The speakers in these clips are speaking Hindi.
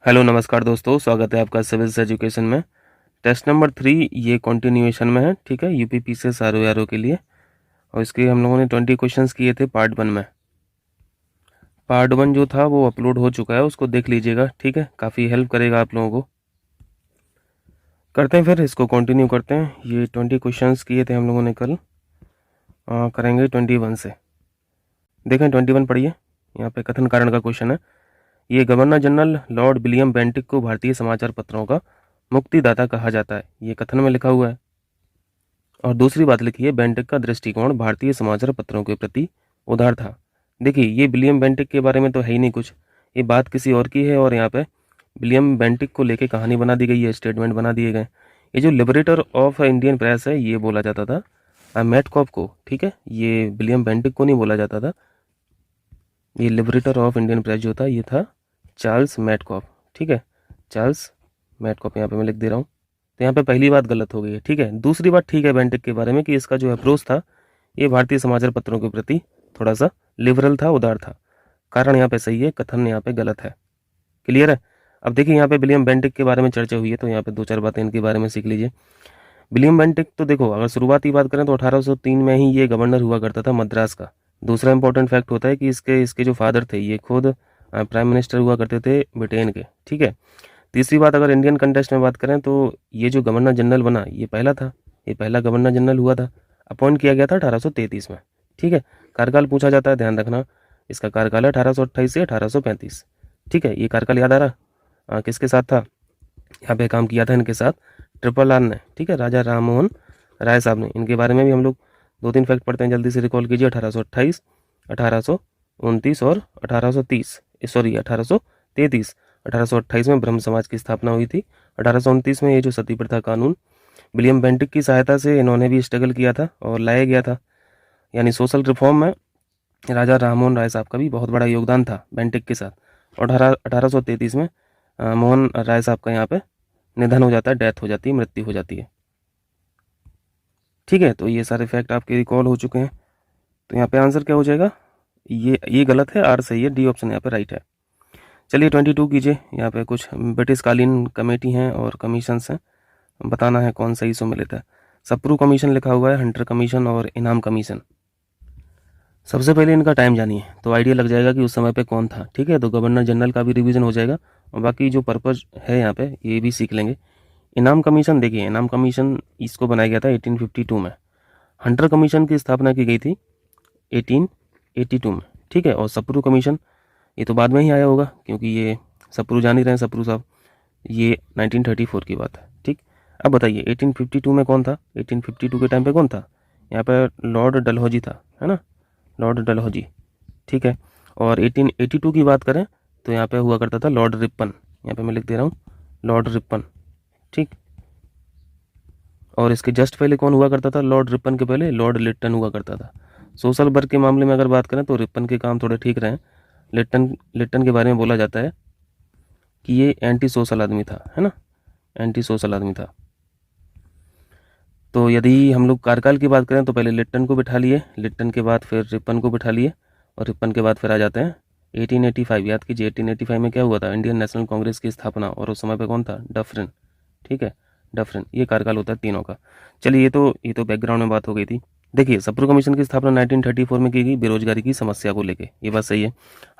हेलो नमस्कार दोस्तों, स्वागत है आपका सिविल्स एजुकेशन में। टेस्ट नंबर 3 ये कंटिन्यूएशन में है, ठीक है, यूपी पीसीएस आरओ के लिए। और इसके हम लोगों ने 20 क्वेश्चंस किए थे पार्ट 1 में। पार्ट 1 जो था वो अपलोड हो चुका है, उसको देख लीजिएगा, ठीक है, काफ़ी हेल्प करेगा आप लोगों को। करते हैं फिर इसको कंटिन्यू करते हैं। ये 20 क्वेश्चंस किए थे हम लोगों ने कल, करेंगे 21 से। देखें 21 पढ़िए, यहाँ पे कथन कारण का क्वेश्चन है। ये governor general Lord William Bentinck को भारतीय समाचार पत्रों का मुक्तिदाता कहा जाता है, ये कथन में लिखा हुआ है। और दूसरी बात लिखी है, बेंटिक का दृष्टिकोण भारतीय समाचार पत्रों के प्रति उदार था। देखिए ये विलियम बेंटिक के बारे में तो है ही नहीं कुछ, ये बात किसी और की है। और यहाँ पे विलियम बेंटिक को लेके कहानी बना दी गई है, स्टेटमेंट बना दिए गए। ये जो लिबरेटर ऑफ इंडियन प्रेस है ये बोला जाता था मैटकॉप को, ठीक है, ये विलियम बेंटिक को नहीं बोला जाता था। ये लिबरेटर ऑफ इंडियन प्रेस जो था ये था चार्ल्स मैटकॉप, ठीक है, चार्ल्स मैटकॉप यहाँ पे मैं लिख दे रहा हूँ। तो यहाँ पे पहली बात गलत हो गई है, ठीक है। दूसरी बात ठीक है बेंटिक के बारे में कि इसका जो अप्रोच था ये भारतीय समाचार पत्रों के प्रति थोड़ा सा लिबरल था, उदार था। कारण यहाँ पे सही है, कथन यहाँ पे गलत है। क्लियर है। अब देखिए यहाँ पे विलियम बेंटिक के बारे में चर्चा हुई है, तो यहाँ पे 2-4 बातें इनके बारे में सीख लीजिए। विलियम बेंटिक तो देखो, अगर शुरुआती बात करें तो 1803 में ही ये गवर्नर हुआ करता था मद्रास का। दूसरा इंपॉर्टेंट फैक्ट होता है कि इसके जो फादर थे ये खुद प्राइम मिनिस्टर हुआ करते थे ब्रिटेन के, ठीक है। तीसरी बात, अगर इंडियन कंटेस्ट में बात करें तो ये जो गवर्नर जनरल बना ये पहला था, ये पहला गवर्नर जनरल हुआ था, अपॉइंट किया गया था 1833 में, ठीक है। कार्यकाल पूछा जाता है, ध्यान रखना, इसका कार्यकाल है 1828 से 1835, ठीक है। ये कार्यकाल याद आ रहा किसके साथ था, यहाँ पे काम किया था इनके साथ ट्रिपल आर ने, ठीक है, राजा राम मोहन राय साहब ने। इनके बारे में भी हम लोग 2-3 फैक्ट पढ़ते हैं, जल्दी से रिकॉल कीजिए। 1828, 1829 और 1830, सॉरी 1833। 1828 में ब्रह्म समाज की स्थापना हुई थी। 1829 में ये जो सती प्रथा कानून विलियम बेंटिक की सहायता से इन्होंने भी स्ट्रगल किया था और लाया गया था, यानी सोशल रिफॉर्म में राजा राममोहन राय साहब का भी बहुत बड़ा योगदान था बेंटिक के साथ। और 1833 में मोहन राय साहब का यहाँ पे निधन हो जाता है, डेथ हो जाती है, मृत्यु हो जाती है, ठीक है। तो ये सारे फैक्ट आपके रिकॉल हो चुके हैं। तो यहाँ पे आंसर क्या हो जाएगा, ये गलत है, आर सही है, डी ऑप्शन यहाँ पे राइट है। चलिए 22 कीजिए। यहाँ पे कुछ ब्रिटिश कालीन कमेटी हैं और कमीशंस हैं, बताना है कौन सही सो मिलता है। सप्रू कमीशन लिखा हुआ है, हंटर कमीशन और इनाम कमीशन। सबसे पहले इनका टाइम जानिए तो आइडिया लग जाएगा कि उस समय पे कौन था, ठीक है। तो गवर्नर जनरल का भी रिवीजन हो जाएगा और बाकी जो पर्पज़ है यहाँ पे ये भी सीख लेंगे। इनाम कमीशन, देखिए इनाम कमीशन इसको बनाया गया था 1852 में। हंटर कमीशन की स्थापना की गई थी 1882 में, ठीक है। और सप्रू कमीशन ये तो बाद में ही आया होगा, क्योंकि ये सप्रू जान ही रहे हैं, सप्रू साहब, ये 1934 की बात है, ठीक। अब बताइए 1852 में कौन था, 1852 के टाइम पे कौन था, यहाँ पर लॉर्ड डलहौजी था, है ना, लॉर्ड डलहौजी, ठीक है। और 1882 की बात करें तो यहाँ पे हुआ करता था लॉर्ड रिपन, यहाँ पे मैं लिख दे रहा हूँ लॉर्ड रिपन, ठीक। और इसके जस्ट पहले कौन हुआ करता था, लॉर्ड रिपन के पहले लॉर्ड लिट्टन हुआ करता था। सोशल वर्क के मामले में अगर बात करें तो रिपन के काम थोड़े ठीक रहे। लिट्टन के बारे में बोला जाता है कि ये एंटी सोशल आदमी था, है ना, एंटी सोशल आदमी था। तो यदि हम लोग कार्यकाल की बात करें तो पहले लिट्टन को बिठा लिए, लिट्टन के बाद फिर रिपन को बिठा लिए, और रिपन के बाद फिर आ जाते हैं 1885। याद कीजिए 1885 में क्या हुआ था, इंडियन नेशनल कांग्रेस की स्थापना, और उस समय पे कौन था, डफरिन, ठीक है, डफरिन। ये कार्यकाल होता है तीनों का। चलिए ये तो बैकग्राउंड में बात हो गई थी। देखिए सप्रू कमीशन की स्थापना 1934 में की गई बेरोजगारी की समस्या को लेके, ये बात सही है।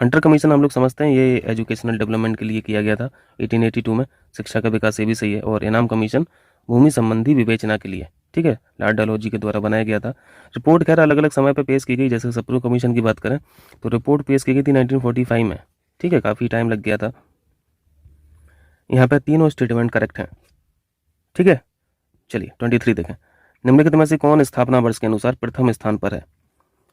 हंटर कमीशन हम लोग समझते हैं ये एजुकेशनल डेवलपमेंट के लिए किया गया था 1882 में, शिक्षा का विकास, ये भी सही है। और इनाम कमीशन भूमि संबंधी विवेचना के लिए, ठीक है, लॉर्ड डलहौजी के द्वारा बनाया गया था। रिपोर्ट खैर अलग अलग समय पर पेश की गई, जैसे सप्रू कमीशन की बात करें तो रिपोर्ट पेश की गई थी 1945 में, ठीक है, काफ़ी टाइम लग गया था। यहाँ पे तीनों स्टेटमेंट करेक्ट हैं, ठीक है। चलिए 23 देखें। निम्नलिखित में से कौन स्थापना वर्ष के अनुसार प्रथम स्थान पर है।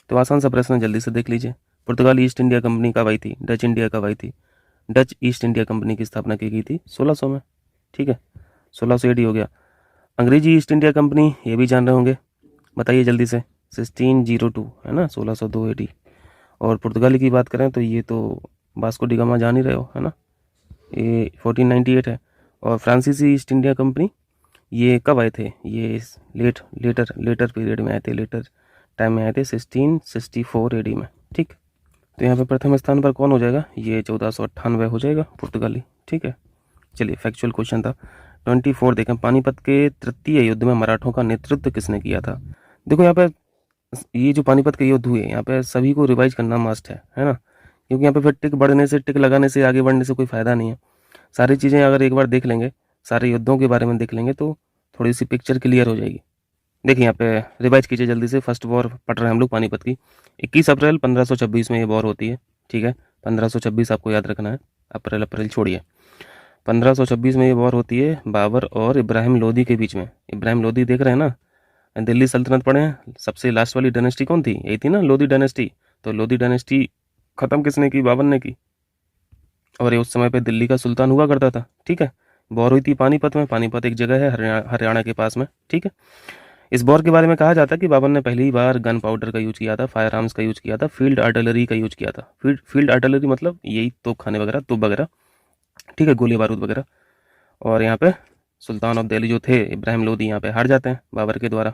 तो आसान सा प्रश्न, जल्दी से देख लीजिए। पुर्तगाल ईस्ट इंडिया कंपनी कब आई थी, डच इंडिया कब आई थी। डच ईस्ट इंडिया कंपनी की स्थापना की गई थी 1600 में, ठीक है, 1600 एडी हो गया। अंग्रेजी ईस्ट इंडिया कंपनी, ये भी जान रहे होंगे, बताइए जल्दी से, 1602 है ना, 1602 एडी। और पुर्तगाली की बात करें तो ये तो वास्को डी गामा जान ही रहे हो, है ना, ये 1498 है। और फ्रांसीसी ईस्ट इंडिया कंपनी ये कब आए थे, ये लेटर पीरियड में आए थे, लेटर टाइम में आए थे 1664 एडी में, ठीक। तो यहाँ पे प्रथम स्थान पर कौन हो जाएगा, ये 1498 हो जाएगा, पुर्तगाली। ठीक है, चलिए फैक्चुअल क्वेश्चन था। 24 देखें, पानीपत के तृतीय युद्ध में मराठों का नेतृत्व किसने किया था। देखो यहाँ पे ये जो पानीपत के युद्ध हुए, यहाँ पे सभी को रिवाइज करना मस्ट है ना, क्योंकि यहाँ पे फिर टिक बढ़ने से, टिक लगाने से, आगे बढ़ने से कोई फ़ायदा नहीं है। सारी चीज़ें अगर एक बार देख लेंगे, सारे युद्धों के बारे में देख लेंगे, तो थोड़ी सी पिक्चर क्लियर हो जाएगी। देखिए यहाँ पे रिवाइज कीजिए जल्दी से। फर्स्ट वॉर पढ़ रहे हैं हम लोग पानीपत की। 21 अप्रैल 1526 में ये वॉर होती है। ठीक है, 1526 आपको याद रखना है, अप्रैल छोड़िए। 1526 में ये वॉर होती है बाबर और इब्राहिम लोदी के बीच में। इब्राहिम लोदी देख रहे हैं ना, दिल्ली सल्तनत पढ़े हैं, सबसे लास्ट वाली डायनेस्टी कौन थी, यही थी ना, लोदी डायनेस्टी। तो लोदी डायनेस्टी ख़त्म किसने की, बाबर ने की। और ये उस समय पे दिल्ली का सुल्तान हुआ करता था। ठीक है, वॉर हुई थी पानीपत में। पानीपत एक जगह है हरियाणा के पास में। ठीक है, इस वॉर के बारे में कहा जाता है कि बाबर ने पहली बार गन पाउडर का यूज किया था, फायर आर्म्स का यूज किया था, फील्ड आर्टिलरी का यूज किया था। फील्ड आर्टिलरी मतलब यही तोप खाने वगैरह, तोप वगैरह, ठीक है, गोली बारूद वगैरह। और यहाँ पे सुल्तान ऑफ दिल्ली जो थे इब्राहिम लोदी, यहाँ पे हार जाते हैं बाबर के द्वारा।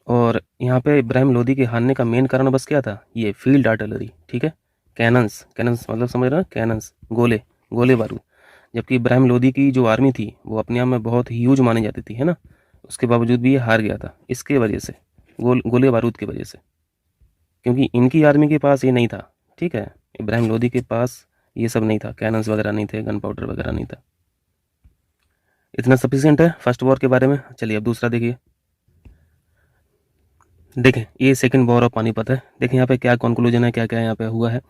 और यहाँ पे इब्राहिम लोदी के हारने का मेन कारण बस क्या था, ये फील्ड आर्टिलरी। ठीक है, कैनन्स, कैनन्स मतलब समझ रहे हैं, कैनन्स, गोले बारूद। जबकि इब्राहिम लोदी की जो आर्मी थी वो अपने आप में बहुत ह्यूज मानी जाती थी, है ना, उसके बावजूद भी ये हार गया था, इसके वजह से, गोले बारूद की वजह से, क्योंकि इनकी आर्मी के पास ये नहीं था। ठीक है, इब्राहिम लोदी के पास ये सब नहीं था, कैनन्स वगैरह नहीं थे, गन पाउडर वगैरह नहीं था। इतना सफिशियंट है फर्स्ट वॉर के बारे में। चलिए अब दूसरा देखिए। देखें, ये सेकंड वॉर ऑफ पानीपत है। देखें यहाँ पे क्या कंक्लूजन है, क्या क्या यहाँ पे हुआ है।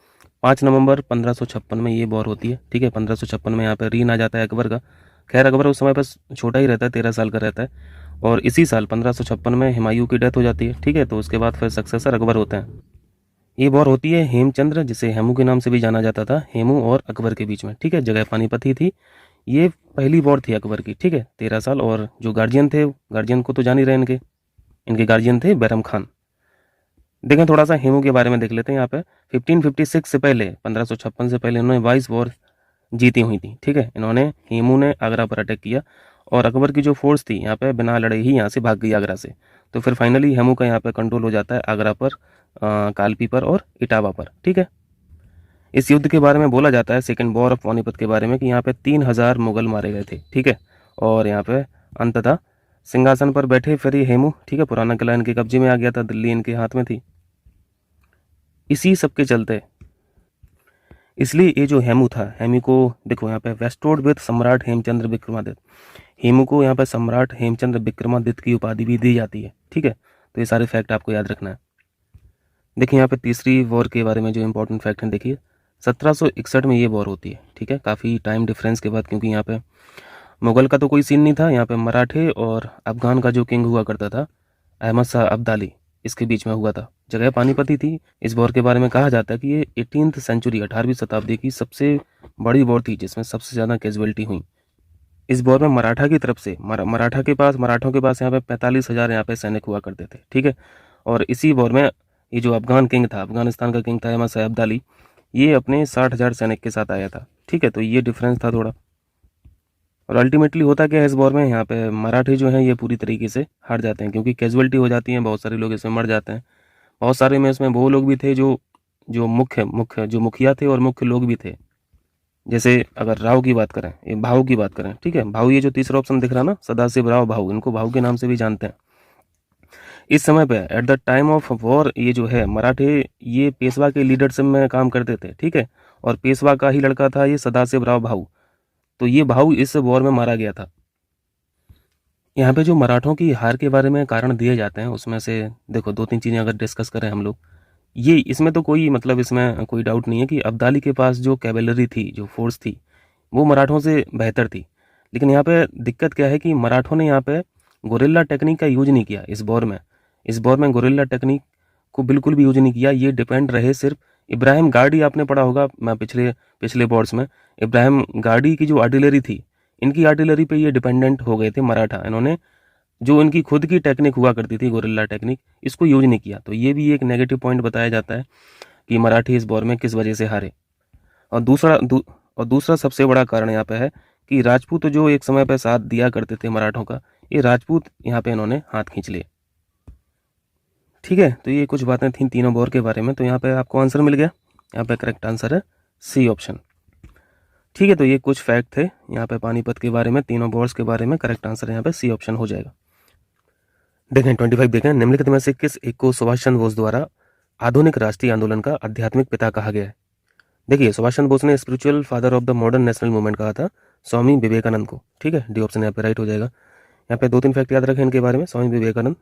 5 नवंबर 1556 में ये वॉर होती है। ठीक है, 1556 में यहाँ पे रीन आ जाता है अकबर का। खैर अकबर उस समय पर छोटा ही रहता है, 13 साल का रहता है। और इसी साल 1556 में हुमायूं की डेथ हो जाती है। ठीक है, तो उसके बाद फिर सक्सेसर अकबर होते हैं। ये वॉर होती है हेमचंद्र, जिसे हेमू के नाम से भी जाना जाता था, हेमू और अकबर के बीच में। ठीक है, जगह पानीपत ही थी। ये पहली वॉर थी अकबर की। ठीक है, 13 साल। और जो गार्जियन थे, गार्जियन को तो जान ही रहे, इनके गार्जियन थे बैरम खान। देखें थोड़ा सा हेमू के बारे में देख लेते हैं। यहाँ पे 1556 से पहले, 1556 से पहले इन्होंने 22 वॉर जीती हुई थी। ठीक है, इन्होंने, हेमू ने आगरा पर अटैक किया और अकबर की जो फोर्स थी यहाँ पे बिना लड़े ही यहाँ से भाग गई आगरा से। तो फिर फाइनली हेमू का यहाँ पे कंट्रोल हो जाता है आगरा पर, कालपी पर और इटावा पर। ठीक है, इस युद्ध के बारे में बोला जाता है, सेकेंड वॉर ऑफ पानीपत के बारे में, कि यहाँ पे 3000 मुगल मारे गए थे। ठीक है, और यहाँ पे अंततः सिंहासन पर बैठे फिर ये हेमू। ठीक है, पुराना किला इनके कब्जे में आ गया था, दिल्ली इनके हाथ में थी। इसी सब के चलते इसलिए ये जो हेमू था, हेमू को देखो यहाँ पे वेस्टोड विद सम्राट हेमचंद्र विक्रमादित्य, हेमू को यहाँ पे सम्राट हेमचंद्र विक्रमादित्य की उपाधि भी दी जाती है। ठीक है, तो ये सारे फैक्ट आपको याद रखना है। देखिए यहाँ पे तीसरी वॉर के बारे में जो इंपॉर्टेंट फैक्ट है, देखिए 1761 में ये वॉर होती है। ठीक है, काफ़ी टाइम डिफरेंस के बाद, क्योंकि यहाँ पे मुगल का तो कोई सीन नहीं था, यहाँ पे मराठे और अफगान का जो किंग हुआ करता था अहमद शाह अब्दाली, इसके बीच में हुआ था। जगह पानीपत ही थी। इस वॉर के बारे में कहा जाता है कि ये 18th सेंचुरी, 18वीं शताब्दी की सबसे बड़ी वॉर थी, जिसमें सबसे ज़्यादा कैजुअलिटी हुई। इस वॉर में मराठा की तरफ से, मराठों के पास यहाँ पे 45,000 यहाँ पे सैनिक हुआ करते थे। ठीक है, और इसी वॉर में ये जो अफगान किंग था, अफगानिस्तान का किंग था अहमद शाह अब्दाली, ये अपने 60,000 सैनिक के साथ आया था। ठीक है, तो ये डिफरेंस था थोड़ा। और अल्टीमेटली होता क्या है इस वॉर में, यहाँ पे मराठी जो हैं ये पूरी तरीके से हार जाते हैं, क्योंकि कैजुअलिटी हो जाती है, बहुत सारे लोग इसमें मर जाते हैं। बहुत सारे में इसमें वो लोग भी थे जो जो मुखिया थे और मुख्य लोग भी थे। जैसे अगर राव की बात करें, ये भाऊ की बात करें। ठीक है, भाऊ, ये जो तीसरा ऑप्शन दिख रहा है ना, सदाशिव राव भाऊ, इनको भाऊ के नाम से भी जानते हैं। इस समय पे at the time of war ये जो है मराठे, ये पेशवा के लीडरशिप में काम करते थे। ठीक है, और पेशवा का ही लड़का था ये सदाशिव राव भाऊ। तो ये भाऊ इस वॉर में मारा गया था। यहाँ पे जो मराठों की हार के बारे में कारण दिए जाते हैं, उसमें से देखो 2-3 चीज़ें अगर डिस्कस करें हम लोग, ये इसमें तो कोई मतलब, इसमें कोई डाउट नहीं है कि अब्दाली के पास जो कैवेलरी थी, जो फोर्स थी, वो मराठों से बेहतर थी। लेकिन यहाँ पे दिक्कत क्या है कि मराठों ने यहाँ पे गोरिल्ला टेक्निक का यूज नहीं किया इस वॉर में। इस वॉर में गोरिल्ला टेक्निक को बिल्कुल भी यूज नहीं किया। ये डिपेंड रहे सिर्फ इब्राहिम गार्डी, आपने पढ़ा होगा मैं पिछले पिछले वॉर्स में, इब्राहिम गार्डी की जो आर्टिलरी थी, इनकी आर्टिलरी पे ये डिपेंडेंट हो गए थे मराठा। इन्होंने जो इनकी खुद की टेक्निक हुआ करती थी, गोरिल्ला टेक्निक, इसको यूज नहीं किया। तो ये भी एक नेगेटिव पॉइंट बताया जाता है कि मराठी इस वॉर में किस वजह से हारे। और दूसरा सबसे बड़ा कारण यहाँ पे है कि राजपूत जो एक समय पे साथ दिया करते थे मराठों का, ये राजपूत यहाँ पे इन्होंने हाथ खींच लिए। ठीक है, तो ये कुछ बातें थी तीनों वॉर के बारे में। तो यहाँ पे आपको आंसर मिल गया, यहाँ पे करेक्ट आंसर है सी ऑप्शन। ठीक है, तो ये कुछ फैक्ट थे यहाँ पे पानीपत के बारे में, तीनों वॉर्स के बारे में। करेक्ट आंसर यहाँ पे सी ऑप्शन हो जाएगा। देखें 25 देखें, निम्नलिखित में से किस एक को सुभाष चंद्र बोस द्वारा आधुनिक राष्ट्रीय आंदोलन का आध्यात्मिक पिता कहा गया है? देखिए, सुभाष चंद्र बोस ने spiritual father of the modern national movement कहा था स्वामी विवेकानंद को। ठीक है, डी ऑप्शन यहाँ पे राइट हो जाएगा। यहाँ पे 2-3 फैक्ट याद रखें इनके बारे में। स्वामी विवेकानंद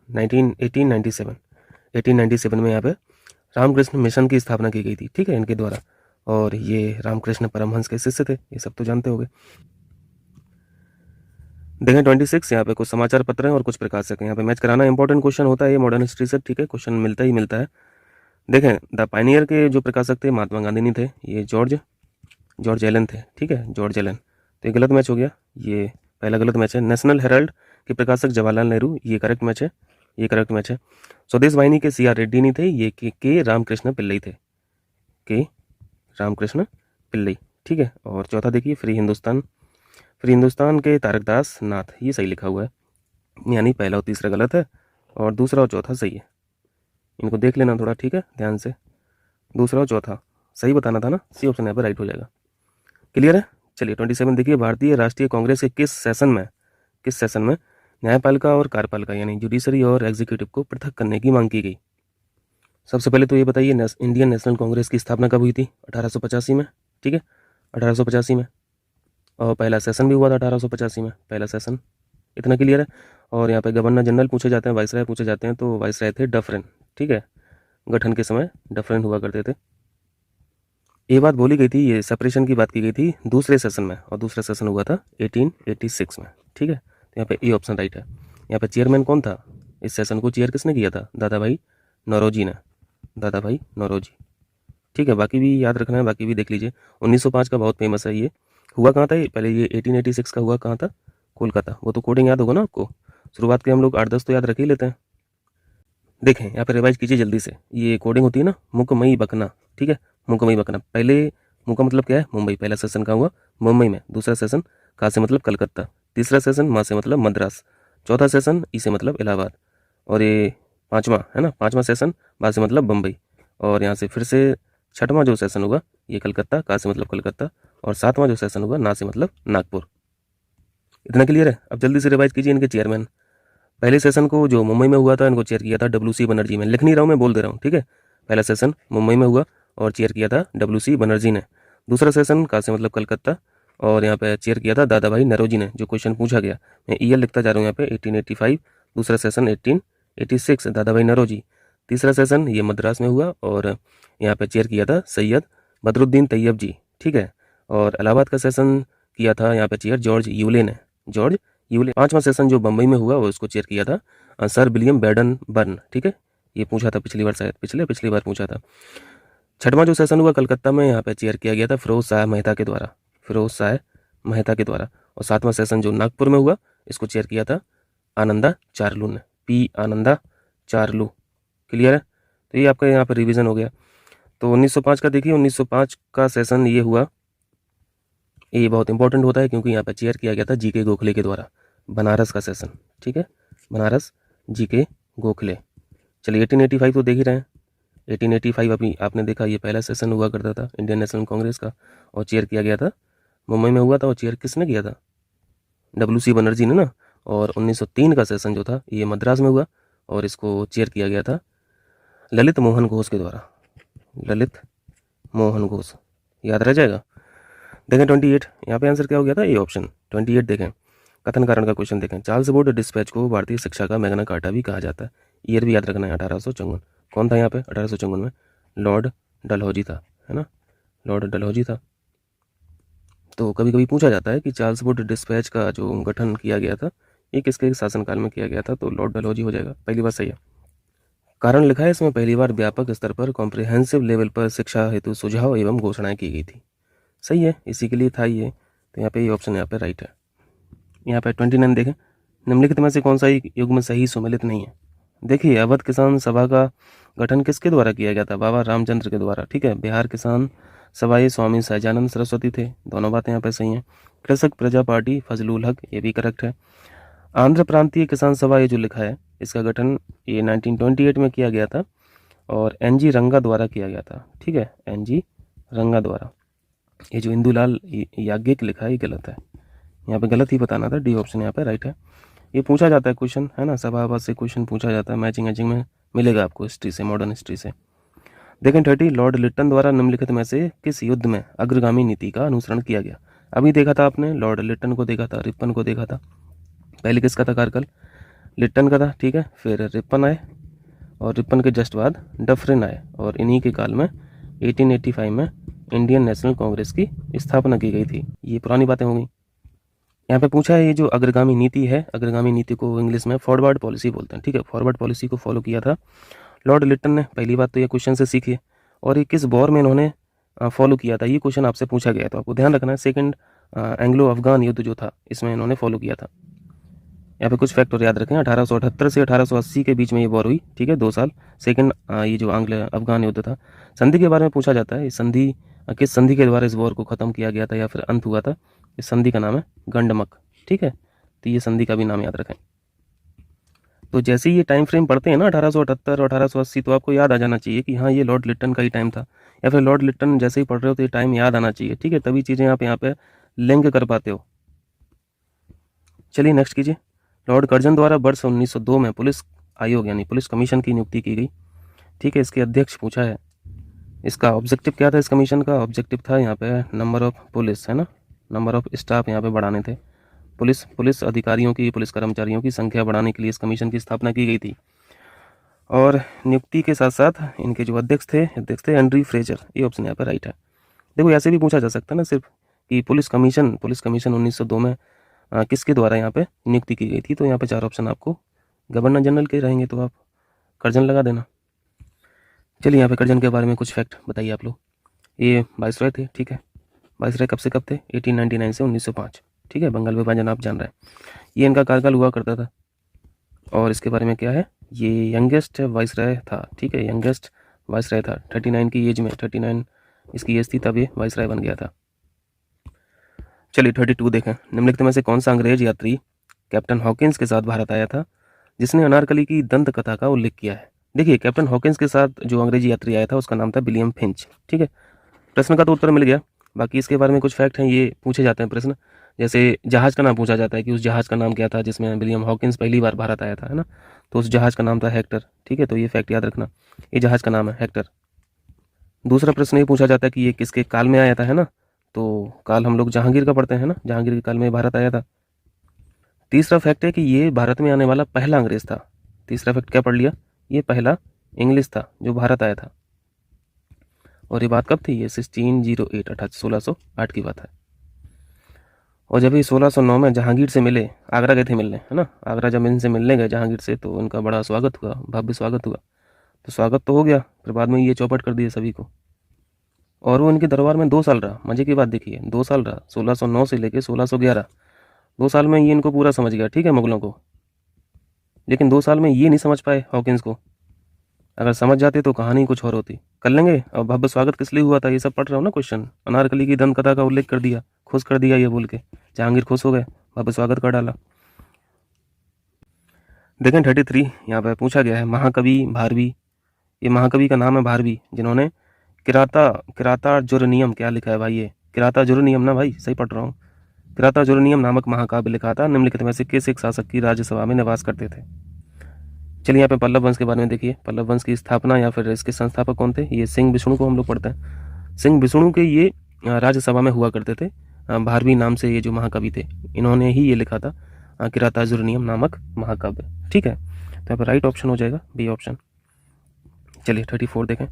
1897 में यहाँ पे रामकृष्ण मिशन की स्थापना की गई थी, ठीक है, इनके द्वारा। और ये रामकृष्ण परमहंस के शिष्य थे, ये सब तो जानते होंगे। देखें 26, यहाँ पे कुछ समाचार पत्र हैं और कुछ प्रकाशक हैं। यहाँ पे मैच कराना इंपॉर्टेंट क्वेश्चन होता है ये मॉडर्न हिस्ट्री से, ठीक है, क्वेश्चन मिलता ही मिलता है। देखें, द पायनियर के जो प्रकाशक थे महात्मा गांधी नहीं थे, ये जॉर्ज एलन थे। ठीक है, जॉर्ज एलन। तो ये गलत मैच हो गया, ये पहला गलत मैच है। नेशनल हेराल्ड के प्रकाशक जवाहरलाल नेहरू, ये करेक्ट मैच है, ये करेक्ट मैच है। स्वदेश वाहिनी के CR रेड्डी नहीं थे, ये के रामकृष्ण पिल्लई थे, के रामकृष्ण पिल्लई। ठीक है, और चौथा देखिए फ्री हिंदुस्तान के तारकदास नाथ, ये सही लिखा हुआ है, यानी पहला और तीसरा गलत है और दूसरा और चौथा सही है। इनको देख लेना थोड़ा, ठीक है, ध्यान से। दूसरा और चौथा सही बताना था ना, सी ऑप्शन यहाँ पर राइट हो जाएगा। क्लियर है? चलिए 27 देखिए, भारतीय राष्ट्रीय कांग्रेस के किस सेशन में न्यायपालिका और कार्यपालिका यानी जुडिशरी और एग्जीक्यूटिव को पृथक करने की मांग की गई? सबसे पहले तो ये बताइए, इंडियन नेशनल कांग्रेस की स्थापना कब हुई थी? 1885 में। ठीक है, 1885 में। और पहला सेशन भी हुआ था 1885 में, पहला सेशन। इतना क्लियर है? और यहाँ पे गवर्नर जनरल पूछे जाते हैं, वाइसराय पूछे जाते हैं, तो वाइसराय थे डफरिन। ठीक है, गठन के समय डफरिन हुआ करते थे। ये बात बोली गई थी, ये सेपरेशन की बात की गई थी दूसरे सेशन में, और दूसरा सेशन हुआ था 1886 में। ठीक है, तो यहाँ पे ए ऑप्शन राइट है। यहाँ पे चेयरमैन कौन था? इस सेशन को चेयर किसने किया था? दादाभाई नौरोजी ने, दादाभाई नौरोजी। ठीक है, बाकी भी याद रखना है, बाकी भी देख लीजिए। 1905 का बहुत फेमस है ये। हुआ कहाँ था ये? पहले ये 1886 का हुआ कहाँ था? कोलकाता। वो तो कोडिंग याद होगा ना आपको, शुरुआत के हम लोग 8-10 तो याद रख ही लेते हैं। देखें, यहाँ पे रिवाइज कीजिए जल्दी से। ये कोडिंग होती है ना, मुकमई बकना। ठीक है, मुकमई बकना। पहले मु का मतलब क्या है? मुंबई। पहला सेशन कहाँ हुआ? मुंबई में। दूसरा सेशन का से मतलब कलकत्ता। तीसरा सेशन मा से मतलब मद्रास। चौथा सेशन ई से मतलब इलाहाबाद। और ये पाँचवा है ना, पाँचवा सेशन बा से मतलब बम्बई। और यहाँ से फिर से छठवां जो सेशन होगा ये कलकत्ता, का से मतलब कलकत्ता। और सातवां जो सेशन होगा ना से मतलब नागपुर। इतना क्लियर है? अब जल्दी से रिवाइज कीजिए इनके चेयरमैन। पहले सेशन को जो मुंबई में हुआ था, इनको चेयर किया था WC बनर्जी। मैं लिख नहीं रहा हूँ, मैं बोल दे रहा हूँ, ठीक है। पहला सेशन मुंबई में हुआ और चेयर किया था WC बनर्जी ने। दूसरा सेशन का से मतलब कलकत्ता, और यहाँ पे चेयर किया था दादाभाई नौरोजी ने। जो क्वेश्चन पूछा गया, मैं ईयर लिखता जा रहा हूँ यहाँ पे, 1885। दूसरा सेशन 1886, दादाभाई नौरोजी। तीसरा सेशन ये मद्रास में हुआ और यहाँ पे चेयर किया था सैयद बदरुद्दीन तैयब जी। ठीक है, और इलाहाबाद का सेशन किया था यहाँ पे चेयर जॉर्ज यूले ने, जॉर्ज यूले। पांचवा सेशन जो बम्बई में हुआ वो उसको चेयर किया था सर विलियम बेडन बर्न। ठीक है, ये पूछा था पिछली बार, शायद पिछली बार पूछा था। छठवां जो सेशन हुआ कलकत्ता में, यहाँ पे चेयर किया गया था फिरोज शाह मेहता के द्वारा, फिरोज शाह मेहता के द्वारा। और सातवां सेशन जो नागपुर में हुआ, इसको चेयर किया था आनंदा चारलू ने, P आनंदा चारलू। क्लियर है? तो ये आपका यहाँ पर रिवीजन हो गया। तो 1905 का देखिए, 1905 का सेशन ये हुआ, ये बहुत इंपॉर्टेंट होता है क्योंकि यहाँ पर चेयर किया गया था GK गोखले के द्वारा, बनारस का सेशन। ठीक है, बनारस GK गोखले। चलिए 1885 तो देख ही रहे हैं। 1885 अभी आपने देखा, ये पहला सेशन हुआ करता था इंडियन नेशनल कांग्रेस का, और चेयर किया गया था मुंबई में हुआ था, और चेयर किसने किया था? WC बनर्जी ने ना। और 1903 का सेशन जो था ये मद्रास में हुआ, और इसको चेयर किया गया था ललित मोहन घोष के द्वारा, ललित मोहन घोष। याद रह जाएगा। देखें 28, यहाँ पे आंसर क्या हो गया था? A option 28। देखें कथन कारण का क्वेश्चन देखें। चार्ल्स बोर्ड डिस्पैच को भारतीय शिक्षा का मैग्ना कार्टा भी कहा जाता है। ईयर भी याद रखना है, 1854। कौन था यहाँ पे 1854 में? लॉर्ड डलहौजी था, है ना, लॉर्ड डलहौजी था। तो कभी कभी पूछा जाता है कि चार्ल्स बोर्ड डिस्पैच का जो गठन किया गया था ये किसके शासनकाल में किया गया था? तो लॉर्ड डलहौजी हो जाएगा, पहली बात सही है। कारण लिखा है इसमें, पहली बार व्यापक स्तर पर कॉम्प्रिहेंसिव लेवल पर शिक्षा हेतु सुझाव एवं घोषणाएं की गई थी। सही है, इसी के लिए था ये। तो यहाँ पे ये ऑप्शन यहाँ पे राइट है। यहाँ पे 29 देखें, निम्नलिखित में से कौन सा युग्म सही सुमेलित नहीं है? देखिए, अवध किसान सभा का गठन किसके द्वारा किया गया था? बाबा रामचंद्र के द्वारा। ठीक है, बिहार किसान सभा ये स्वामी सहजानंद सरस्वती थे। दोनों बातें यहाँ पे सही हैं। कृषक प्रजा पार्टी फजलुल हक, ये भी करेक्ट है। आंध्र प्रांतीय किसान सभा ये जो लिखा है, इसका गठन ये 1928 में किया गया था और एनजी रंगा द्वारा किया गया था। ठीक है, एनजी रंगा द्वारा। ये जो इंदुलाल याज्ञिक लिखा है ये गलत है, यहाँ पे गलत ही बताना था, डी ऑप्शन यहाँ पे राइट है। ये पूछा जाता है क्वेश्चन, है ना, सभावाद से क्वेश्चन पूछा जाता है, मैचिंग एचिंग में मिलेगा आपको हिस्ट्री से, मॉडर्न हिस्ट्री से। देखें 30, लॉर्ड लिट्टन द्वारा निम्नलिखित में से किस युद्ध में अग्रगामी नीति का अनुसरण किया गया। अभी देखा था आपने, लॉर्ड लिट्टन को देखा था, रिपन को देखा था। पहले किसका था कार्यकाल, लिट्टन का था, ठीक है, फिर रिपन आए और रिपन के जस्ट बाद डफरिन आए और इन्हीं के काल में 1885 में इंडियन नेशनल कांग्रेस की स्थापना की गई थी। ये पुरानी बातें हो गई। यहाँ पे पूछा है ये जो अग्रगामी नीति है, अग्रगामी नीति को इंग्लिश में फॉरवर्ड पॉलिसी बोलते हैं। ठीक है, फॉरवर्ड पॉलिसी को फॉलो किया था लॉर्ड लिट्टन ने। पहली बात तो ये क्वेश्चन से सीखिए, और ये किस वॉर में इन्होंने फॉलो किया था, ये क्वेश्चन आपसे पूछा गया है, तो आपको ध्यान रखना है। सेकंड एंग्लो अफगान युद्ध जो था, इसमें इन्होंने फॉलो किया था। यहाँ पे कुछ फैक्टर याद रखें, 1878 से 1880 के बीच में ये वॉर हुई। ठीक है, 2 साल। सेकंड ये जो आंग्ल अफगान युद्ध था। संधि के बारे में पूछा जाता है, इस संधि किस संधि के द्वारा इस वॉर को खत्म किया गया था या फिर अंत हुआ था। इस संधि का नाम है गंडमक। ठीक है, तो ये संधि का भी नाम याद रखें। तो जैसे ही ये टाइम फ्रेम पढ़ते हैं ना, 1878 और 1880, तो आपको याद आ जाना चाहिए कि हाँ ये लॉर्ड लिट्टन का ही टाइम था, या फिर लॉर्ड लिट्टन जैसे ही पढ़ रहे हो तो ये टाइम याद आना चाहिए। ठीक है, तभी चीज़ें आप यहाँ पे लिंक कर पाते हो। चलिए नेक्स्ट कीजिए। लॉर्ड कर्जन द्वारा वर्ष 1902 में पुलिस आयोग यानी पुलिस कमीशन की नियुक्ति की गई। ठीक है, इसके अध्यक्ष पूछा है। इसका ऑब्जेक्टिव क्या था, इस कमीशन का ऑब्जेक्टिव था यहाँ पे नंबर ऑफ पुलिस, है ना, नंबर ऑफ स्टाफ यहाँ पे बढ़ाने थे। पुलिस अधिकारियों की, पुलिस कर्मचारियों की संख्या बढ़ाने के लिए इस कमीशन की स्थापना की गई थी। और नियुक्ति के साथ साथ इनके जो अध्यक्ष थे हेनरी फ्रेजर। ये ऑप्शन यहाँ पर राइट है। देखो ऐसे भी पूछा जा सकता है ना सिर्फ कि पुलिस कमीशन 1902 में किसके द्वारा यहाँ पे नियुक्ति की गई थी, तो यहाँ पे 4 ऑप्शन आपको गवर्नर जनरल के रहेंगे, तो आप कर्जन लगा देना। चलिए यहाँ पे कर्जन के बारे में कुछ फैक्ट बताइए आप लोग। ये वाइसरॉय थे। ठीक है, वाइसरॉय कब से कब थे, 1899 से 1905। ठीक है, बंगाल विभाजन आप जान रहे हैं, ये इनका कार्यकाल हुआ करता था। और इसके बारे में क्या है, ये यंगेस्ट वाइसरॉय था। ठीक है, यंगेस्ट वाइसरॉय था, 39 की एज में, 39 इसकी एज थी तब ये वाइसरॉय बन गया था। चलिए 32 देखें। निम्नलिखित में से कौन सा अंग्रेज यात्री कैप्टन हॉकिंस के साथ भारत आया था जिसने अनारकली की दंत कथा का उल्लेख किया है। देखिए कैप्टन हॉकिंस के साथ जो अंग्रेजी यात्री आया था उसका नाम था विलियम फिंच। ठीक है, प्रश्न का तो उत्तर मिल गया। बाकी इसके बारे में कुछ फैक्ट हैं, ये पूछे जाते हैं प्रश्न। जैसे जहाज़ का नाम पूछा जाता है कि उस जहाज़ का नाम क्या था जिसमें विलियम हॉकिंस पहली बार भारत आया था, है ना, तो उस जहाज़ का नाम था हेक्टर। ठीक है, तो ये फैक्ट याद रखना, ये जहाज़ का नाम है हेक्टर। दूसरा प्रश्न ये पूछा जाता है कि ये किसके काल में आया था, है ना, तो काल हम लोग जहांगीर का पढ़ते हैं ना, जहांगीर के काल में भारत आया था। तीसरा फैक्ट है कि ये भारत में आने वाला पहला अंग्रेज था। तीसरा फैक्ट क्या पढ़ लिया, ये पहला इंग्लिश था जो भारत आया था। और ये बात कब थी, ये 1608 अर्थात 1608 की बात है। और जब ये 1609 में जहांगीर से मिले, आगरा गए थे मिलने, है ना, आगरा जब इनसे मिलने गए जहांगीर से, तो उनका बड़ा स्वागत हुआ, भव्य स्वागत हुआ। तो स्वागत तो हो गया, फिर बाद में ये चौपट कर दिए सभी को। और वो इनके दरबार में 2 साल रहा। मजे की बात देखिए, 2 साल रहा, 1609 से लेके 1611। 2 साल में ये इनको पूरा समझ गया, ठीक है, मुगलों को। लेकिन 2 साल में ये नहीं समझ पाए हॉकिंस को। अगर समझ जाते तो कहानी कुछ और होती। कर लेंगे। अब भव्य स्वागत किस लिए हुआ था, ये सब पढ़ रहा हूँ ना क्वेश्चन। अनारकली की दंत कथा का उल्लेख कर दिया, खुश कर दिया ये बोल के, जहांगीर खुश हो गए, भव्य स्वागत कर डाला। देखें 33, यहाँ पे पूछा गया है महाकवि भारवी। ये महाकवि का नाम है भारवी, जिन्होंने किराता जुरनियम, क्या लिखा है भाई, ये किराता जुरनियम ना भाई, सही पढ़ रहा हूँ, किराता जुरनियम नामक महाकाव्य लिखा था। निम्नलिखित में से किस एक शासक की राज्यसभा में निवास करते थे। चलिए यहाँ पे पल्लव वंश के बारे में देखिए। पल्लव वंश की स्थापना या फिर इसके संस्थापक कौन थे, ये सिंह विष्णु को हम लोग पढ़ते हैं। सिंह विष्णु के ये राज्यसभा में हुआ करते थे। भारवी नाम से ये जो महाकवि थे, इन्होंने ही ये लिखा था किराता जुरनियम नामक महाकाव्य। ठीक है, तो यहाँ पर राइट ऑप्शन हो जाएगा बी ऑप्शन। चलिए 34 देखें।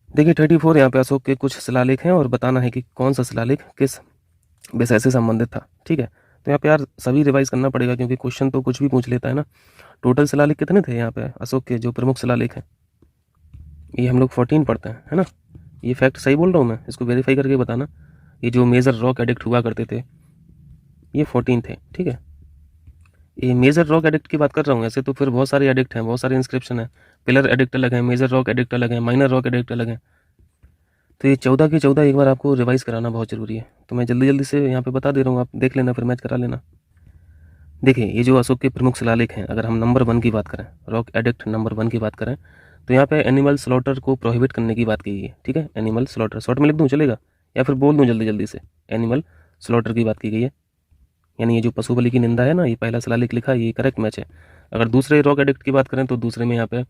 देखिए 34, यहाँ पे अशोक के कुछ शिलालेख हैं और बताना है कि कौन सा शिलालेख किस विषय से संबंधित था। ठीक है, तो यहाँ पे यार सभी रिवाइज करना पड़ेगा क्योंकि क्वेश्चन तो कुछ भी पूछ लेता है ना। टोटल शिलालेख कितने थे यहाँ पे अशोक के जो प्रमुख शिलालेख हैं, ये हम लोग 14 पढ़ते हैं, है ना। ये फैक्ट सही बोल रहा हूँ मैं, इसको वेरीफाई करके बताना। ये जो मेजर रॉक एडिक्ट हुआ करते थे, ये 14 थे। ठीक है, ये मेजर रॉक एडिक्ट की बात कर रहा हूँ। ऐसे तो फिर बहुत सारे एडिक्ट हैं, बहुत सारे इंस्क्रिप्शन है। पिलर एडिक्ट अलग है, मेजर रॉक एडिक्ट अलग है, माइनर रॉक एडिक्ट अलग है। तो ये 14 के 14 एक बार आपको रिवाइज कराना बहुत ज़रूरी है। तो मैं जल्दी जल्दी से यहाँ पे बता दे रहा हूँ, आप देख लेना, फिर मैच करा लेना। देखिए ये जो अशोक के प्रमुख शिलालेख हैं, अगर हम नंबर 1 की बात करें, रॉक एडिक्ट नंबर 1 की बात करें, तो यहाँ पे एनिमल स्लॉटर को प्रोहिबिट करने की बात की गई है। ठीक है, एनिमल स्लॉटर शॉर्ट में लिख दूँ चलेगा, या फिर बोल दूँ जल्दी जल्दी से, एनिमल स्लॉटर की बात की गई है। यानी ये जो पशु बलि की निंदा है ना, ये पहला शिलालेख लिखा, ये करेक्ट मैच है। अगर दूसरे रॉक एडिक्ट की बात करें तो दूसरे में यहाँ पे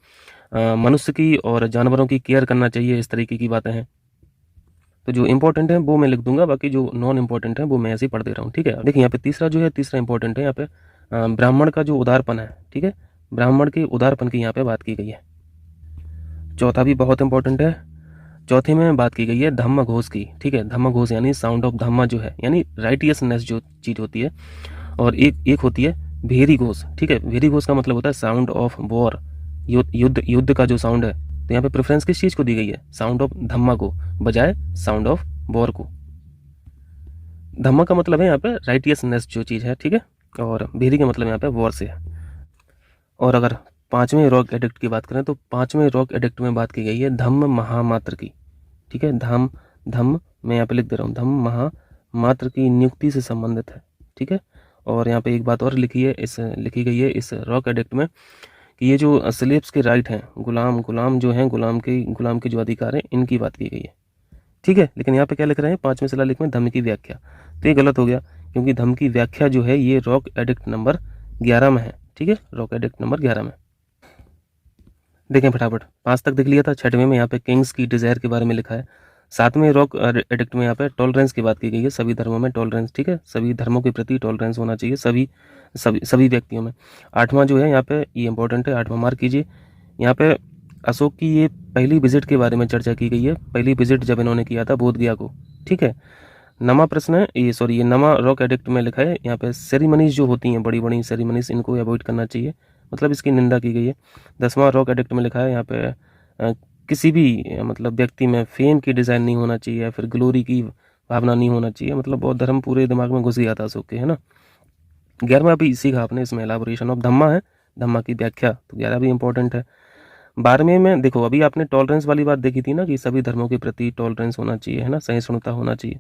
मनुष्य की और जानवरों की केयर करना चाहिए, इस तरीके की बातें हैं। तो जो इंपॉर्टेंट है वो मैं लिख दूंगा, बाकी जो नॉन इंपॉर्टेंट है वो मैं ऐसे ही पढ़ दे रहा हूँ। ठीक है, देखिए यहाँ पे तीसरा जो है, तीसरा इंपॉर्टेंट है यहाँ पे ब्राह्मण का जो उदारपन है। ठीक है, ब्राह्मण के उदारपन की यहाँ पे बात की गई है। चौथा भी बहुत इंपॉर्टेंट है, चौथे में बात की गई है धम्म घोष की। ठीक है, धम्म घोष यानी साउंड ऑफ धम्मा जो है, यानी राइटियसनेस जो चीज होती है, और एक एक होती है भेरी घोष। ठीक है, भेरी घोष का मतलब होता है साउंड ऑफ वॉर, युद्ध युद्ध का जो साउंड है। तो यहाँ पे प्रेफरेंस किस चीज को दी गई है, साउंड ऑफ धम्मा को बजाय साउंड ऑफ वॉर को। धम्मा का मतलब है यहाँ पे राइटियसनेस जो चीज है। ठीक है, और भेरी का मतलब यहाँ पे वॉर से है। और अगर पांचवें रॉक एडिक्ट की बात करें तो पांचवें रॉक एडिक्ट में बात की गई है धम्म महामात्र की। ठीक है, धम्म धम्म मैं यहाँ पे लिख दे रहा हूँ, धम्म महामात्र की नियुक्ति से संबंधित है। ठीक है, और यहाँ पे एक बात और लिखी गई है इस रॉक एडिक्ट में कि ये जो स्लेव्स के राइट हैं, गुलाम जो हैं, गुलाम के जो अधिकार हैं, इनकी बात की गई है। ठीक है, लेकिन यहाँ पे क्या लिख रहे हैं, पांचवें शिलालेख में धम्म की व्याख्या, तो ये गलत हो गया, क्योंकि धम्म की व्याख्या जो है ये रॉक एडिक्ट नंबर 11 में है। ठीक है, रॉक एडिक्ट नंबर 11 में। देखें फटाफट, 5 तक देख लिया था। छठवें में यहाँ पे किंग्स की डिजायर के बारे में लिखा है। सातवें रॉक एडिक्ट में यहाँ पे टॉलरेंस की बात की गई है, सभी धर्मों में टॉलरेंस। ठीक है, सभी धर्मों के प्रति टॉलरेंस होना चाहिए, सभी व्यक्तियों में। आठवां जो है यहाँ पे, ये इंपॉर्टेंट है, आठवां मार्क कीजिए। यहाँ पे अशोक की ये पहली विजिट के बारे में चर्चा की गई है, पहली विजिट जब इन्होंने किया था बोध गया को। ठीक है, नमा प्रश्न है ये, सॉरी ये नमा रॉक एडिक्ट में लिखा है। यहाँ पे सेरेमनीज जो होती हैं, बड़ी बड़ी सेरेमनीज, इनको अवॉइड करना चाहिए, मतलब इसकी निंदा की गई है। 10वां रॉक एडिक्ट में लिखा है यहाँ पे किसी भी मतलब व्यक्ति में फेम की डिज़ाइन नहीं होना चाहिए, या फिर ग्लोरी की भावना नहीं होना चाहिए। मतलब बहुत धर्म पूरे दिमाग में घुस गया था अशोक के, है ना। 11वां भी सीखा आपने, इसमें एलाबोरेशन ऑफ धम्मा है, धम्मा की व्याख्या, तो 11 भी इंपॉर्टेंट है। 12वें में देखो, अभी आपने टॉलरेंस वाली बात देखी थी ना, कि सभी धर्मों के प्रति टॉलरेंस होना चाहिए, है ना, सहिष्णुता होना चाहिए।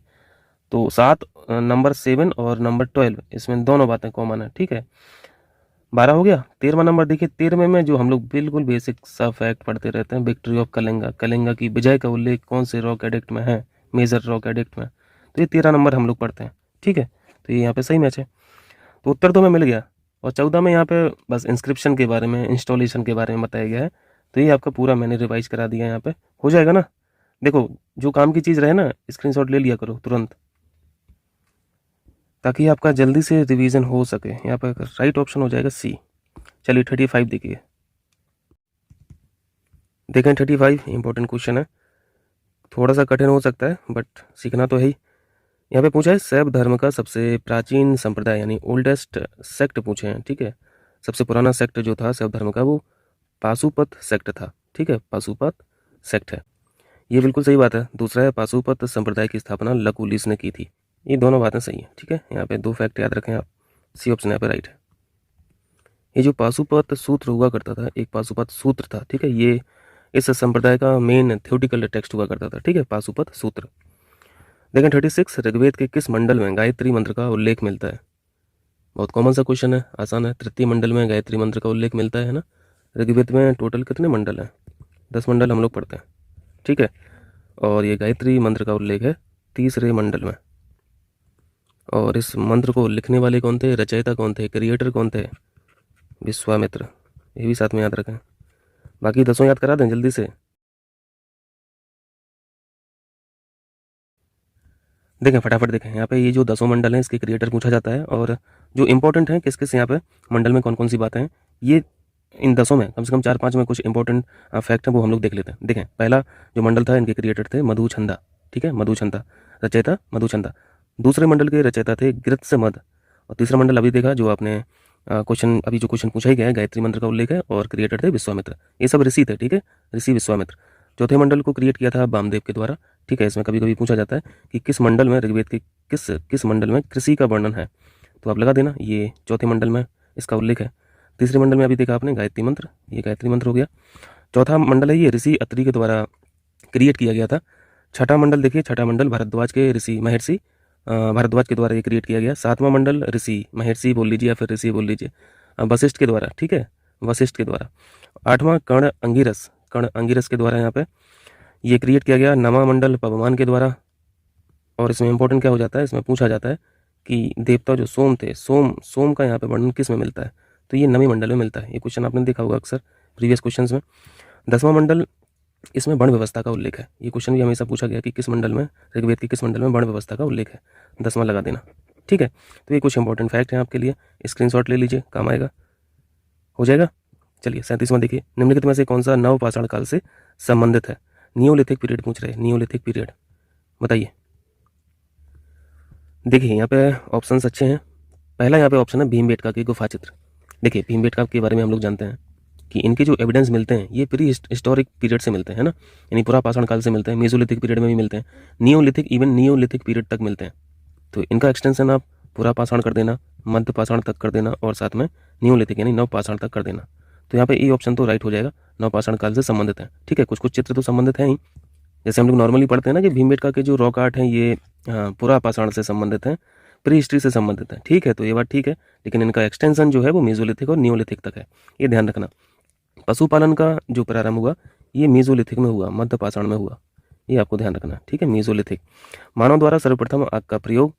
तो 7, नंबर 7 और नंबर 12, इसमें दोनों बातें कॉमन है। ठीक है, 12 हो गया। 13वां नंबर देखिए, 13वें में जो हम लोग बिल्कुल बेसिक सा फैक्ट पढ़ते रहते हैं, विक्ट्री ऑफ कलिंगा, कलिंगा की विजय का उल्लेख कौन से रॉक एडिक्ट में है, मेजर रॉक एडिक्ट में। तो ये 13 नंबर हम लोग पढ़ते हैं। ठीक है, तो ये यहाँ पे सही मैच है, तो उत्तर तो हमें मिल गया। और 14 में यहाँ पे बस इंस्क्रिप्शन के बारे में, इंस्टॉलेशन के बारे में बताया गया है। तो ये आपका पूरा मैंने रिवाइज करा दिया, यहाँ पे हो जाएगा ना। देखो, जो काम की चीज़ रहे ना, स्क्रीनशॉट ले लिया करो तुरंत, ताकि आपका जल्दी से रिवीजन हो सके। यहाँ पर राइट ऑप्शन हो जाएगा सी। चलिए 35 देखिए, देखें 35 इंपॉर्टेंट क्वेश्चन है, थोड़ा सा कठिन हो सकता है बट सीखना तो है ही। यहाँ पे पूछा है शैव धर्म का सबसे प्राचीन संप्रदाय, यानी ओल्डेस्ट सेक्ट पूछे हैं। ठीक है, सबसे पुराना सेक्ट जो था शैव धर्म का, वो पाशुपत सेक्ट था। ठीक है, पाशुपत सेक्ट है, ये बिल्कुल सही बात है। दूसरा है पाशुपत संप्रदाय की स्थापना लकुलिस ने की थी। ये दोनों बातें सही हैं। ठीक है, यहाँ पे 2 फैक्ट याद रखें आप, सी ऑप्शन यहाँ पे राइट है। ये जो पाशुपत सूत्र हुआ करता था, एक पाशुपत सूत्र था। ठीक है, ये इस संप्रदाय का मेन थ्योरेटिकल टेक्स्ट हुआ करता था। ठीक है, पाशुपत सूत्र। देखें 36, ऋग्वेद के किस मंडल में गायत्री मंत्र का उल्लेख मिलता है। बहुत कॉमन सा क्वेश्चन है, आसान है। तृतीय मंडल में गायत्री मंत्र का उल्लेख मिलता है ना। ऋग्वेद में टोटल कितने मंडल हैं, 10 मंडल हम लोग पढ़ते हैं। ठीक है, और ये गायत्री मंत्र का उल्लेख है तीसरे मंडल में। और इस मंत्र को लिखने वाले कौन थे, रचयिता कौन थे, क्रिएटर कौन थे, विश्वामित्र। ये भी साथ में याद रखें, बाकी 10 याद करा दें जल्दी से। देखें फटाफट, देखें यहाँ पे ये जो 10 मंडल हैं, इसके क्रिएटर पूछा जाता है, और जो इंपॉर्टेंट है किस किस यहाँ पे मंडल में कौन कौन सी बातें हैं, ये इन 10 में कम से कम 4-5 में कुछ इंपॉर्टेंट फैक्ट हैं, वो हम लोग देख लेते हैं। देखें, पहला जो मंडल था, इनके क्रिएटर थे मधुछंदा। ठीक है, मधुछंदा, रचयिता मधुछंदा। दूसरे मंडल के रचयिता थे गृत्समद। और तीसरा मंडल अभी देखा, जो आपने क्वेश्चन, अभी जो क्वेश्चन पूछा ही गया है, गायत्री मंत्र का उल्लेख है, और क्रिएटर थे विश्वामित्र। ये सब ऋषि थे। ठीक है, ऋषि विश्वामित्र। चौथे मंडल को क्रिएट किया था वामदेव के द्वारा। ठीक है, इसमें कभी कभी पूछा जाता है कि किस मंडल में, ऋग्वेद के किस मंडल में कृषि का वर्णन है, तो आप लगा देना, ये चौथे मंडल में इसका उल्लेख है। तीसरे मंडल में अभी देखा आपने गायत्री मंत्र, ये गायत्री मंत्र हो गया। चौथा मंडल है ये ऋषि अत्रि के द्वारा क्रिएट किया गया था। छठा मंडल देखिए, छठा मंडल भारद्वाज के ऋषि महर्षि भारद्वाज के द्वारा ये क्रिएट किया गया। 7वां मंडल ऋषि महर्षि बोल लीजिए या फिर ऋषि बोल लीजिए, वशिष्ठ के द्वारा, ठीक है, वशिष्ठ के द्वारा। 8वां कर्ण अंगिरस के द्वारा यहाँ पे ये क्रिएट किया गया। 9वां मंडल पवमान के द्वारा। और इसमें इंपॉर्टेंट क्या हो जाता है, इसमें पूछा जाता है कि देवता जो सोम थे, सोम का यहाँ पे वर्णन किस में मिलता है, तो ये 9वें मंडल में मिलता है। ये क्वेश्चन आपने देखा होगा अक्सर प्रीवियस क्वेश्चन में। 10वां मंडल, इसमें वर्ण व्यवस्था का उल्लेख है। ये क्वेश्चन भी हमेशा पूछा गया कि किस मंडल में, ऋग्वेद के किस मंडल में वर्ण व्यवस्था का उल्लेख है, 10वां लगा देना, ठीक है। तो ये कुछ इंपॉर्टेंट फैक्ट हैं आपके लिए, स्क्रीनशॉट ले लीजिए, काम आएगा, हो जाएगा। चलिए 37वां देखिए, निम्नलिखित में से कौन सा नवपाषाण काल से संबंधित है। नियोलिथिक पीरियड पूछ रहे हैं, नियोलिथिक पीरियड बताइए। देखिए यहाँ पे ऑप्शंस अच्छे हैं। पहला यहाँ पे ऑप्शन है भीमबेटका की गुफा चित्र। देखिए भीमबेटका के बारे में हम लोग जानते हैं कि इनके जो एविडेंस मिलते हैं ये प्री हिस्टोरिक पीरियड से मिलते हैं, है ना, यानी पुरापाषाण काल से मिलते हैं, मेसोलिथिक पीरियड में भी मिलते हैं, नियोलिथिक, इवन नियोलिथिक पीरियड तक मिलते हैं। तो इनका एक्सटेंशन आप पुरापाषाण कर देना, मध्यपाषाण तक कर देना और साथ में नियोलिथिक यानी नवपाषाण तक कर देना। तो यहाँ पे ये ऑप्शन तो राइट हो जाएगा, नवपाषाण काल से संबंधित है, ठीक है। कुछ कुछ चित्र तो संबंधित हैं ही, जैसे हम लोग नॉर्मली पढ़ते हैं ना कि भीमबेटका के जो रॉक आर्ट हैं ये पुरापाषाण से संबंधित हैं, प्री हिस्ट्री से संबंधित है, ठीक है। तो ये बात ठीक है, लेकिन इनका एक्सटेंशन जो है वो मेसोलिथिक और नियोलिथिक तक है, ये ध्यान रखना। पशुपालन का जो प्रारंभ हुआ ये मेसोलिथिक में हुआ, मध्यपाषाण में हुआ, ये आपको ध्यान रखना, ठीक है, मेसोलिथिक। मानव द्वारा सर्वप्रथम आग का प्रयोग,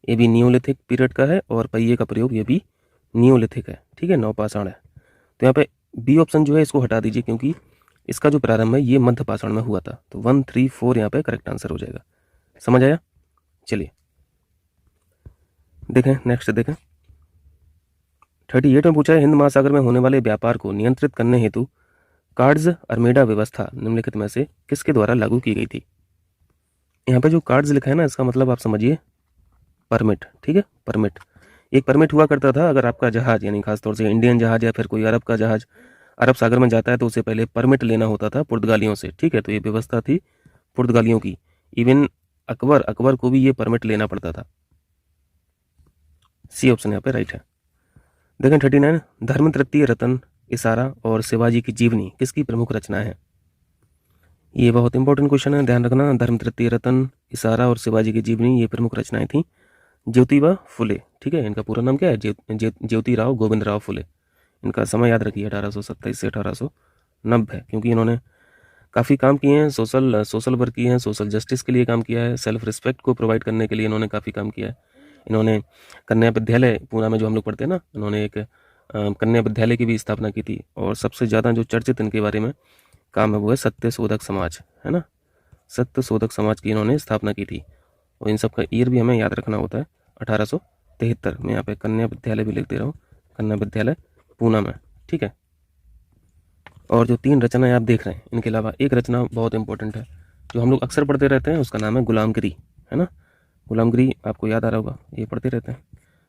ये भी नियोलिथिक पीरियड का है, और पहिए का प्रयोग ये भी नियोलिथिक है, ठीक है, नवपाषाण है। तो यहाँ पे बी ऑप्शन जो है इसको हटा दीजिए, क्योंकि इसका जो प्रारंभ है ये मध्यपाषाण में हुआ था। तो 1, 3, 4 यहाँ पे करेक्ट आंसर हो जाएगा, समझ आया। चलिए देखें, नेक्स्ट देखें। 38 में पूछा है, हिंद महासागर में होने वाले व्यापार को नियंत्रित करने हेतु कार्ड्स अर्मेडा व्यवस्था निम्नलिखित में से किसके द्वारा लागू की गई थी। यहाँ पे जो कार्ड्स लिखा है ना, इसका मतलब आप समझिए परमिट, ठीक है, परमिट। एक परमिट हुआ करता था, अगर आपका जहाज यानी खासतौर से इंडियन जहाज या फिर कोई अरब का जहाज अरब सागर में जाता है तो उसे पहले परमिट लेना होता था पुर्तगालियों से, ठीक है। तो ये व्यवस्था थी पुर्तगालियों की। इवन अकबर को भी ये परमिट लेना पड़ता था। सी ऑप्शन यहाँ पे राइट है। देखें 39, धर्म तृतीय रतन, इशारा और शिवाजी की जीवनी किसकी प्रमुख रचना है। ये बहुत इंपॉर्टेंट क्वेश्चन है, ध्यान रखना। धर्म तृतीय रतन, इशारा और शिवाजी की जीवनी ये प्रमुख रचनाएं थी। ज्योतिबा फुले, ठीक है, इनका पूरा नाम क्या है, ज्योतिराव गोविंदराव फुले। इनका समय याद रखिए 1827 से 1890, क्योंकि इन्होंने काफ़ी काम किए हैं, सोशल वर्क किए हैं, सोशल जस्टिस के लिए काम किया है, सेल्फ रिस्पेक्ट को प्रोवाइड करने के लिए इन्होंने काफ़ी काम किया है। इन्होंने कन्या विद्यालय पूना में जो हम लोग पढ़ते हैं ना, इन्होंने एक कन्या विद्यालय की भी स्थापना की थी। और सबसे ज़्यादा जो चर्चित इनके बारे में काम है वो है सत्य शोधक समाज, है ना, सत्य शोधक समाज की इन्होंने स्थापना की थी। और इन सब का ईयर भी हमें याद रखना होता है, 1873 में। यहाँ पे कन्या विद्यालय भी लिख दे रहा हूँ, कन्या विद्यालय पूना में, ठीक है। और जो 3 रचनाएं आप देख रहे हैं, इनके अलावा एक रचना बहुत इंपॉर्टेंट है जो हम लोग अक्सर पढ़ते रहते हैं, उसका नाम है गुलामगिरी, है ना, गुलामगिरी आपको याद आ रहा होगा, ये पढ़ते रहते हैं,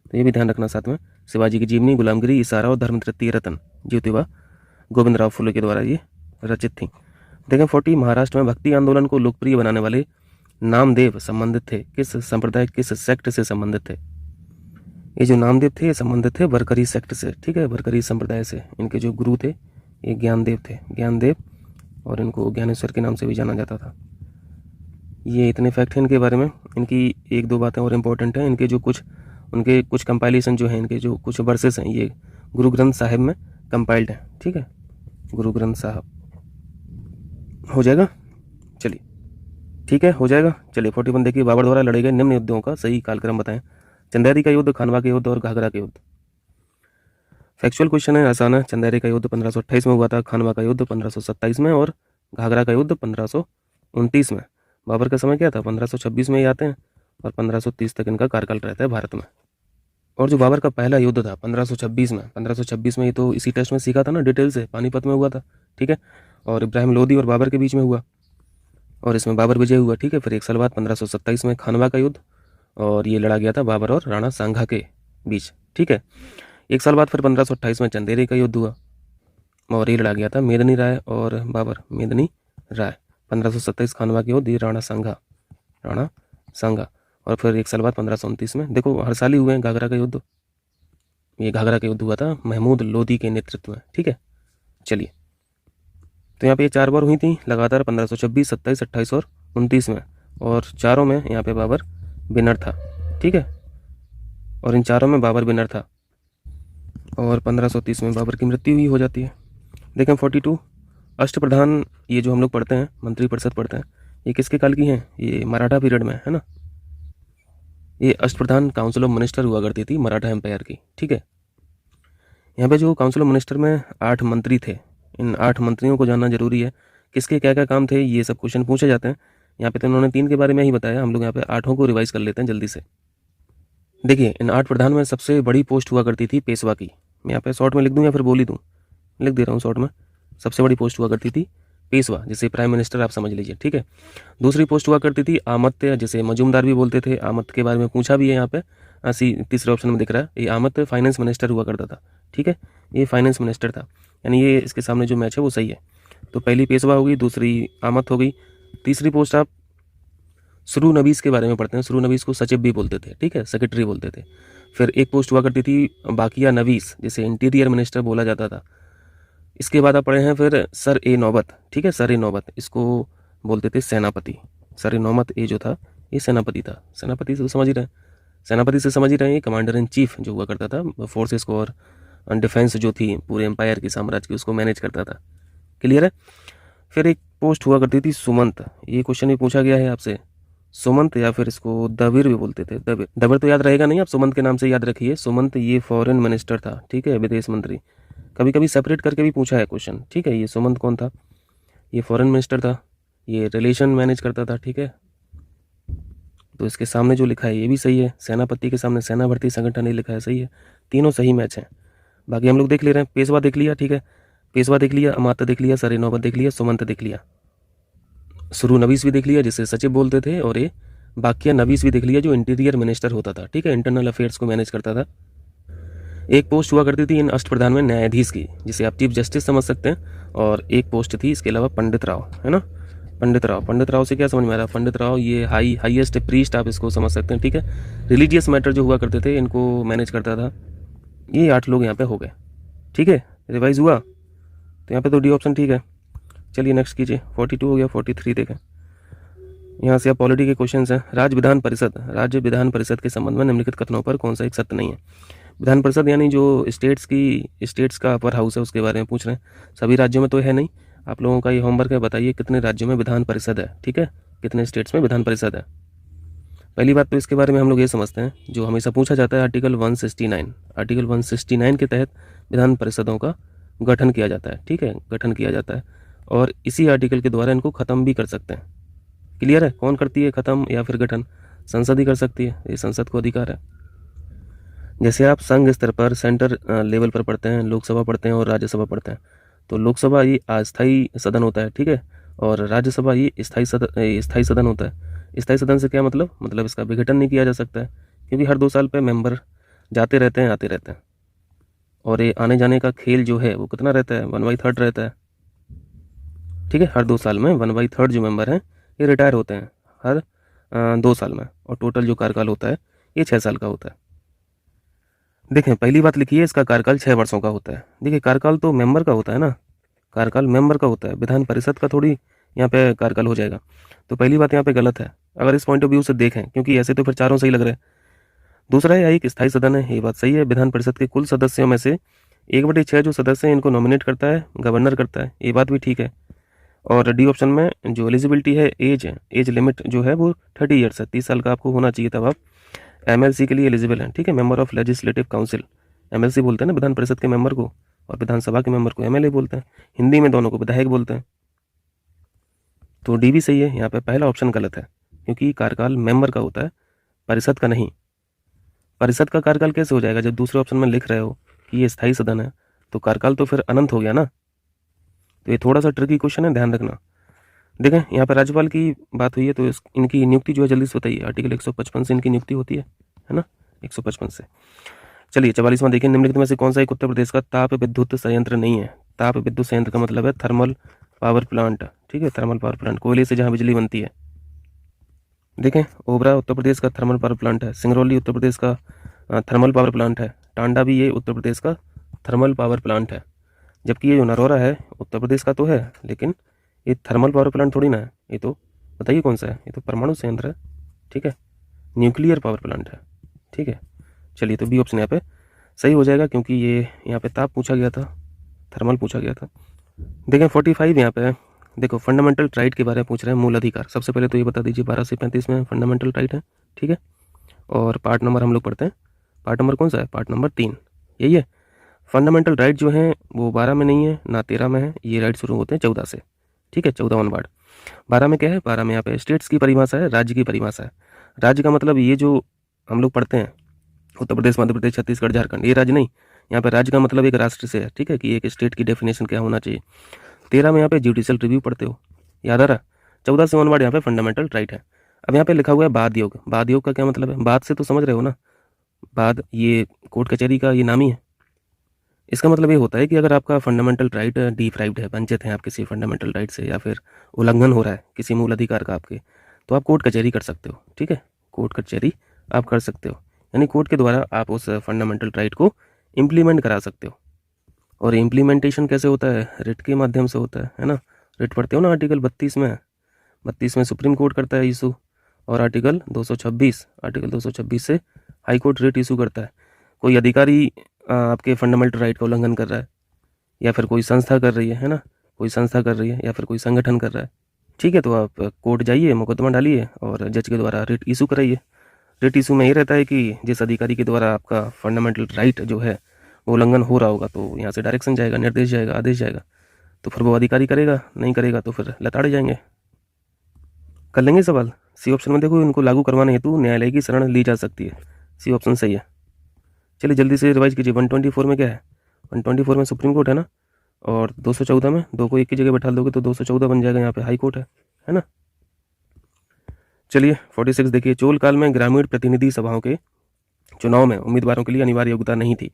तो ये भी ध्यान रखना साथ में। शिवाजी की जीवनी, गुलामगिरी, इशारा और धर्म तृतीय रतन ज्योतिबा गोविंदराव फुले के द्वारा ये रचित थी। देखें 40, महाराष्ट्र में भक्ति आंदोलन को लोकप्रिय बनाने वाले नामदेव संबंधित थे किस संप्रदाय, किस सेक्ट से संबंधित थे। ये जो नामदेव थे ये संबंधित थे वरकरी सेक्ट से, ठीक है, वरकरी संप्रदाय से। इनके जो गुरु थे ये ज्ञानदेव थे, ज्ञानदेव, और इनको ज्ञानेश्वर के नाम से भी जाना जाता था। ये इतने फैक्ट हैं इनके बारे में। इनकी 1-2 बातें और इम्पोर्टेंट हैं। उनके कुछ कंपाइलेशन जो हैं, इनके जो कुछ वर्सेस हैं ये गुरु ग्रंथ साहिब में कंपाइल्ड हैं, ठीक है, गुरु ग्रंथ साहब। हो जाएगा, चलिए ठीक है, हो जाएगा। चलिए 41 देखिए, बाबर द्वारा लड़े गए निम्न युद्धों का सही कालक्रम बताएं। चंदेरी का युद्ध, खानवा का युद्ध और घाघरा का युद्ध। फैक्चुअल क्वेश्चन है, आसान है। चंदेरी का युद्ध 1528 में हुआ था, खानवा का युद्ध 1527 में और घाघरा का युद्ध 1529 में। बाबर का समय क्या था, 1526 में ही आते हैं और 1530 तक इनका कार्यकाल रहता है भारत में। और जो बाबर का पहला युद्ध था 1526 में, ये तो इसी टेस्ट में सीखा था ना डिटेल से, पानीपत में हुआ था, ठीक है, और इब्राहिम लोदी और बाबर के बीच में हुआ और इसमें बाबर विजय हुआ, ठीक है। फिर 1 साल बाद 1527 में खानवा का युद्ध, और ये लड़ा गया था बाबर और राणा सांघा के बीच, ठीक है। 1 साल बाद फिर 1528 में चंदेरी का युद्ध हुआ और ये लड़ा गया था मेदनी राय और बाबर, मेदनी राय। 1527 खानवा के युद्ध, ये राणा सांघा। और फिर 1 साल बाद 1529 में, देखो हर साल ही हुए हैं घाघरा का युद्ध। ये घाघरा का युद्ध हुआ था महमूद लोदी के नेतृत्व में, ठीक है। चलिए तो यहाँ पे ये 4 बार हुई थी लगातार, 1526, 27, 28 और 29 में। और चारों में यहाँ पे बाबर विनर था, ठीक है, और इन चारों में बाबर विनर था और 1530 में बाबर की मृत्यु ही हो जाती है। देखें 42 अष्टप्रधान, ये जो हम लोग पढ़ते हैं, मंत्रिपरिषद पढ़ते हैं, ये किसके काल की हैं? ये मराठा पीरियड में है ना। ये अष्टप्रधान काउंसिल ऑफ मिनिस्टर हुआ करती थी मराठा एम्पायर की, ठीक है। यहाँ पे जो काउंसिल ऑफ मिनिस्टर में 8 मंत्री थे, इन 8 मंत्रियों को जानना जरूरी है, किसके क्या क्या काम थे, ये सब क्वेश्चन पूछे जाते हैं। यहाँ पे तो उन्होंने 3 के बारे में ही बताया, हम लोग यहाँ पे 8 को रिवाइज कर लेते हैं जल्दी से। देखिए इन 8 प्रधान में सबसे बड़ी पोस्ट हुआ करती थी पेशवा की। मैं यहाँ पे शॉर्ट में लिख दूँ या फिर बोल ही दूँ? लिख दे रहा हूँ शॉर्ट में। सबसे बड़ी पोस्ट हुआ करती थी पेशवा, जिसे प्राइम मिनिस्टर आप समझ लीजिए, ठीक है। दूसरी पोस्ट हुआ करती थी आमत्य, जिसे मजूमदार भी बोलते थे। आमत्य के बारे में पूछा भी है यहाँ पे, तीसरे ऑप्शन में दिख रहा है। ये आमत्य फाइनेंस मिनिस्टर हुआ करता था, ठीक है, ये फाइनेंस मिनिस्टर था, यानी ये इसके सामने जो मैच है वो सही है। तो पहली पेशवा होगी, दूसरी आमत हो गई, तीसरी पोस्ट आप सुरू नवीस के बारे में पढ़ते हैं। सुरू नवीस को सचिव भी बोलते थे, ठीक है, सेक्रेटरी बोलते थे। फिर एक पोस्ट हुआ करती थी बाकिया नवीस, जिसे इंटीरियर मिनिस्टर बोला जाता था। इसके बाद आप पढ़े हैं फिर सर ए नौबत, ठीक है, सर ए नौबत, इसको बोलते थे सेनापति। सर ए नौबत ये जो था ये सेनापति था। सेनापति से तो समझ ही रहे हैं, सेनापति से समझ ही रहे हैं, कमांडर इन चीफ जो हुआ करता था फोर्सेस को और डिफेंस जो थी पूरे एम्पायर की, साम्राज्य की, उसको मैनेज करता था। क्लियर है। फिर एक पोस्ट हुआ करती थी सुमंत, ये क्वेश्चन भी पूछा गया है आपसे। सुमंत या फिर इसको दबिर भी बोलते थे। दबिर, दबिर तो याद रहेगा नहीं, आप सुमंत के नाम से याद रखिए। सुमंत ये फॉरेन मिनिस्टर था, ठीक है, विदेश मंत्री। कभी कभी सेपरेट करके भी पूछा है क्वेश्चन, ठीक है। ये सुमंत कौन था? ये फॉरेन मिनिस्टर था, ये रिलेशन मैनेज करता था, ठीक है। तो इसके सामने जो लिखा है ये भी सही है, सेनापति के सामने सेना भर्ती संगठन नहीं लिखा है, सही है। तीनों सही मैच हैं। बाकी हम लोग देख ले रहे हैं। पेशवा देख लिया, ठीक है, पेशवा देख लिया, अमात्य देख लिया, सर ए नौबत देख लिया, सुमंत देख लिया, सुरू नवीस भी देख लिया जिसे सचिव बोलते थे, और ये बाकिया नवीस भी देख लिया जो इंटीरियर मिनिस्टर होता था, ठीक है, इंटरनल अफेयर्स को मैनेज करता था। एक पोस्ट हुआ करती थी इन अष्टप्रधान में न्यायाधीश की, जिसे आप चीफ जस्टिस समझ सकते हैं, और एक पोस्ट थी इसके अलावा पंडित राव, है ना। पंडित राव, पंडित राव से क्या समझ में आ रहा है? पंडित राव ये हाईएस्ट प्रीस्ट आप इसको समझ सकते हैं, ठीक है। रिलीजियस मैटर जो हुआ करते थे इनको मैनेज करता था। ये 8 लोग यहाँ पे हो गए, ठीक है, रिवाइज हुआ। तो यहाँ पे तो डी ऑप्शन ठीक है। चलिए नेक्स्ट कीजिए, 42 हो गया, 43 देखें। यहाँ से आप पॉलिटी के क्वेश्चन हैं। राज्य विधान परिषद के संबंध में निम्नलिखित कथनों पर कौन सा एक सत्य नहीं है? विधान परिषद यानी जो स्टेट्स का अपर हाउस है उसके बारे में पूछ रहे हैं। सभी राज्यों में तो है नहीं, आप लोगों का ये होमवर्क है, बताइए कितने राज्यों में विधान परिषद है, ठीक है, कितने स्टेट्स में विधान परिषद है। पहली बात तो इसके बारे में हम लोग ये समझते हैं, जो हमेशा पूछा जाता है आर्टिकल 169 के तहत विधान परिषदों का गठन किया जाता है, ठीक है, गठन किया जाता है, और इसी आर्टिकल के द्वारा इनको ख़त्म भी कर सकते हैं। क्लियर है? कौन करती है ख़त्म या फिर गठन? संसद ही कर सकती है, ये संसद को अधिकार है। जैसे आप संघ स्तर पर सेंटर लेवल पर पढ़ते हैं, लोकसभा पढ़ते हैं और राज्यसभा पढ़ते हैं, तो लोकसभा ये अस्थायी सदन होता है, ठीक है, और राज्यसभा ये स्थायी सदन होता है। स्थायी सदन से क्या मतलब इसका विघटन नहीं किया जा सकता है, क्योंकि हर 2 साल पे मेंबर जाते रहते हैं, आते रहते हैं, और ये आने जाने का खेल जो है वो कितना रहता है? 1/3 रहता है, ठीक है। हर 2 साल में 1/3 जो मेंबर हैं ये रिटायर होते हैं हर 2 साल में, और टोटल जो कार्यकाल होता है ये 6 साल का होता है। देखें पहली बात लिखिए, इसका कार्यकाल 6 वर्षों का होता है। देखिए कार्यकाल तो मेंबर का होता है ना, कार्यकाल मेंबर का होता है, विधान परिषद का थोड़ी यहाँ पे कार्यकाल हो जाएगा। तो पहली बात यहाँ पे गलत है अगर इस पॉइंट ऑफ व्यू से देखें, क्योंकि ऐसे तो फिर चारों सही लग रहे हैं। दूसरा है एक स्थायी सदन है, ये बात सही है। विधान परिषद के कुल सदस्यों में से 1/6 जो सदस्य हैं इनको नॉमिनेट करता है गवर्नर करता है, ये बात भी ठीक है। और डी ऑप्शन में जो एलिजिबिलिटी है, एज लिमिट जो है वो 30 ईयर्स है, 30 साल का आपको होना चाहिए तब आप एमएलसी के लिए एलिजिबल हैं, ठीक है, member of legislative council. MLC बोलते हैं ना विधान परिषद के मेंबर को, और विधानसभा के मेंबर को एमएलए बोलते हैं, हिंदी में दोनों को विधायक बोलते हैं। तो डी भी सही है, यहाँ पे पहला ऑप्शन गलत है, क्योंकि कार्यकाल मेंबर का होता है, परिषद का नहीं। परिषद का कार्यकाल कैसे हो जाएगा? जब दूसरे ऑप्शन में लिख रहे हो कि ये स्थायी सदन है, तो कार्यकाल तो फिर अनंत हो गया ना। तो ये थोड़ा सा ट्रिकी क्वेश्चन है, ध्यान रखना। देखें यहाँ पर राज्यपाल की बात हुई है, तो इनकी नियुक्ति जो है जल्दी से बताइए। आर्टिकल 155 से इनकी नियुक्ति होती है ना, 155 से। चलिए 44वां देखिए, निम्नलिखित में से कौन सा एक उत्तर प्रदेश का ताप विद्युत संयंत्र नहीं है? ताप विद्युत संयंत्र का मतलब है थर्मल पावर प्लांट, ठीक है, थर्मल पावर प्लांट, कोयले से जहाँ बिजली बनती है। देखें ओबरा उत्तर प्रदेश का थर्मल पावर प्लांट है, सिंगरौली उत्तर प्रदेश का थर्मल पावर प्लांट है, टांडा भी ये उत्तर प्रदेश का थर्मल पावर प्लांट है। जबकि ये जो नरोरा है उत्तर प्रदेश का तो है, लेकिन ये थर्मल पावर प्लांट थोड़ी ना है, ये तो बताइए कौन सा है? ये तो परमाणु संयंत्र है, ठीक है, न्यूक्लियर पावर प्लांट है, ठीक है। चलिए तो बी ऑप्शन यहाँ पे सही हो जाएगा, क्योंकि ये यहाँ पे ताप पूछा गया था, थर्मल पूछा गया था। देखें 45 यहाँ पे है, देखो फंडामेंटल राइट के बारे में पूछ रहे हैं, मूल अधिकार। सबसे पहले तो ये बता दीजिए 12 से 35 में फंडामेंटल राइट है, ठीक है। और पार्ट नंबर हम लोग पढ़ते हैं, पार्ट नंबर कौन सा है? पार्ट नंबर 3, यही है। फंडामेंटल राइट जो है वो 12 में नहीं है ना 13 में है, ये राइट शुरू होते हैं 14 से, ठीक है, 14वां पार्ट। 12 में क्या है? 12 में यहाँ पे स्टेट्स की परिभाषा है, राज्य की परिभाषा है। राज्य का मतलब ये जो हम लोग पढ़ते हैं उत्तर प्रदेश, मध्य प्रदेश, छत्तीसगढ़, झारखंड, ये राज्य नहीं। यहाँ पे राज्य का मतलब एक राष्ट्र से है, ठीक है, कि एक स्टेट की डेफिनेशन क्या होना चाहिए। 13 में यहाँ पे जुडिशियल रिव्यू पढ़ते हो, याद आ रहा। 14 से ऑनवर्ड यहाँ पे फंडामेंटल राइट है। अब यहाँ पे लिखा हुआ है बाद योग। बाद योग का क्या मतलब है? बाद से तो समझ रहे हो ना, बाद ये कोर्ट कचहरी का ये नाम ही है। इसका मतलब ये होता है कि अगर आपका फंडामेंटल राइट डिप्राइव्ड है, वंचित हैं आप किसी फंडामेंटल राइट से, या फिर उल्लंघन हो रहा है किसी मूल अधिकार का आपके, तो आप कोर्ट कचहरी कर सकते हो, ठीक है, कोर्ट कचहरी आप कर सकते हो। यानी कोर्ट के द्वारा आप उस फंडामेंटल राइट को इम्प्लीमेंट करा सकते हो। और इम्प्लीमेंटेशन कैसे होता है? रिट के माध्यम से होता है ना। रिट पढ़ते हो ना, आर्टिकल 32 में सुप्रीम कोर्ट करता है इशू, और आर्टिकल 226 से हाई कोर्ट रिट इशू करता है। कोई अधिकारी आपके फंडामेंटल राइट का उल्लंघन कर रहा है, या फिर कोई संस्था कर रही है ना, कोई संस्था कर रही है, या फिर कोई संगठन कर रहा है, ठीक है, तो आप कोर्ट जाइए, मुकदमा डालिए और जज के द्वारा रिट इशू कराइए। रिट इशू में ये रहता है कि जिस अधिकारी के द्वारा आपका फंडामेंटल राइट जो है वो उल्लंघन हो रहा होगा, तो यहाँ से डायरेक्शन जाएगा, निर्देश जाएगा, आदेश जाएगा, तो फिर वो अधिकारी करेगा, नहीं करेगा तो फिर लताड़े जाएंगे। कर लेंगे सवाल। सी ऑप्शन में देखो, इनको लागू करवाने हेतु न्यायालय की शरण ली जा सकती है, सी ऑप्शन सही है। चलिए जल्दी से रिवाइज कीजिए। 124 में क्या है? 124 में सुप्रीम कोर्ट है ना, और 214 में 2 को एक की जगह बैठा दोगे तो 214 बन जाएगा, यहाँ पे हाई कोर्ट है ना। चलिए 46 देखिए, चोल काल में ग्रामीण प्रतिनिधि सभाओं के चुनाव में उम्मीदवारों के लिए अनिवार्य योग्यता नहीं थी।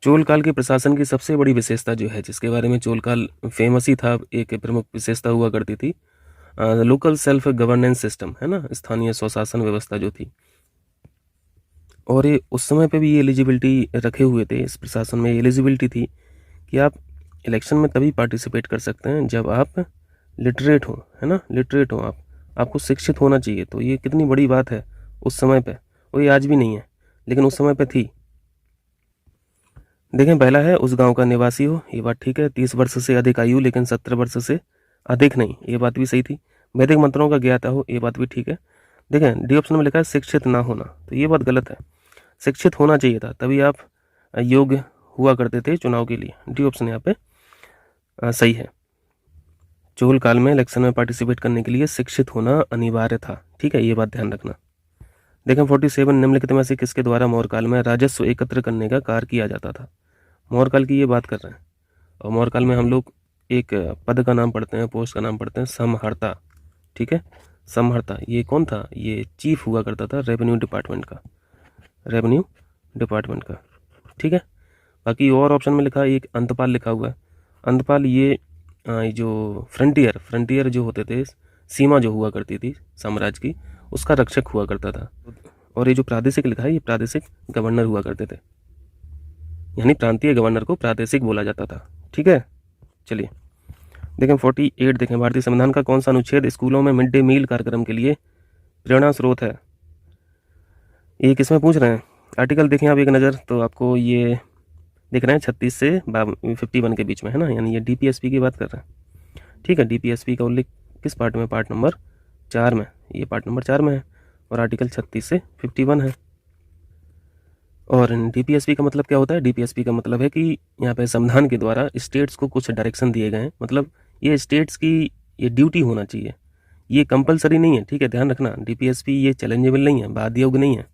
चोल काल के प्रशासन की सबसे बड़ी विशेषता जो है, जिसके बारे में चोल काल फेमस ही था, एक प्रमुख विशेषता हुआ करती थी, लोकल सेल्फ गवर्नेंस सिस्टम, है ना, स्थानीय स्वशासन व्यवस्था जो थी। और ये उस समय पे भी ये एलिजिबिलिटी रखे हुए थे, इस प्रशासन में एलिजिबिलिटी थी कि आप इलेक्शन में तभी पार्टिसिपेट कर सकते हैं जब आप लिटरेट हो, है ना, लिटरेट हो, आपको शिक्षित होना चाहिए। तो ये कितनी बड़ी बात है उस समय पे, वो ये आज भी नहीं है, लेकिन उस समय पे थी। देखें पहला है उस गांव का निवासी हो, ये बात ठीक है। 30 वर्ष से अधिक आयु लेकिन 17 वर्ष से अधिक नहीं, ये बात भी सही थी। वैदिक मंत्रों का ज्ञाता हो, ये बात भी ठीक है। देखें डी ऑप्शन में लिखा है शिक्षित ना होना, तो ये बात गलत है। शिक्षित होना चाहिए था, तभी आप योग्य हुआ करते थे चुनाव के लिए। डी ऑप्शन यहाँ पे सही है। चोल काल में इलेक्शन में पार्टिसिपेट करने के लिए शिक्षित होना अनिवार्य था, ठीक है, ये बात ध्यान रखना। देखें 47, निम्नलिखित में से किसके द्वारा मौर्य काल में राजस्व एकत्र करने का कार्य किया जाता था? मौर्य काल की ये बात कर रहे हैं, और मौर्य काल में हम लोग एक पद का नाम पढ़ते हैं, पोस्ट का नाम पढ़ते हैं, समहर्ता, ठीक है। समहर्ता ये कौन था? ये चीफ हुआ करता था रेवेन्यू डिपार्टमेंट का, रेवेन्यू डिपार्टमेंट का, ठीक है। बाकी और ऑप्शन में लिखा है एक अंतपाल लिखा हुआ है। अंतपाल ये जो फ्रंटियर जो होते थे, सीमा जो हुआ करती थी साम्राज्य की, उसका रक्षक हुआ करता था। और ये जो प्रादेशिक लिखा है, ये प्रादेशिक गवर्नर हुआ करते थे, यानी प्रांतीय गवर्नर को प्रादेशिक बोला जाता था, ठीक है। चलिए देखें 48, देखें भारतीय संविधान का कौन सा अनुच्छेद स्कूलों में मिड डे मील कार्यक्रम के लिए प्रेरणा स्रोत है? ये किसमें पूछ रहे हैं? आर्टिकल देखें आप एक नज़र, तो आपको ये देख रहे हैं 36 से 51 के बीच में, है ना, यानी ये डीपीएसपी की बात कर रहे हैं, ठीक है। डीपीएसपी का उल्लेख किस पार्ट में? पार्ट नंबर 4 में, ये पार्ट नंबर 4 में है, और आर्टिकल 36 से 51 है। और डीपीएसपी का मतलब क्या होता है? डीपीएसपी का मतलब है कि यहाँ पे संविधान के द्वारा स्टेट्स को कुछ डायरेक्शन दिए गए हैं, मतलब ये स्टेट्स की ये ड्यूटी होना चाहिए, ये कंपलसरी नहीं है, ठीक है, ध्यान रखना। डीपीएसपी ये चैलेंजेबल नहीं है, बाध्य योग्य नहीं है।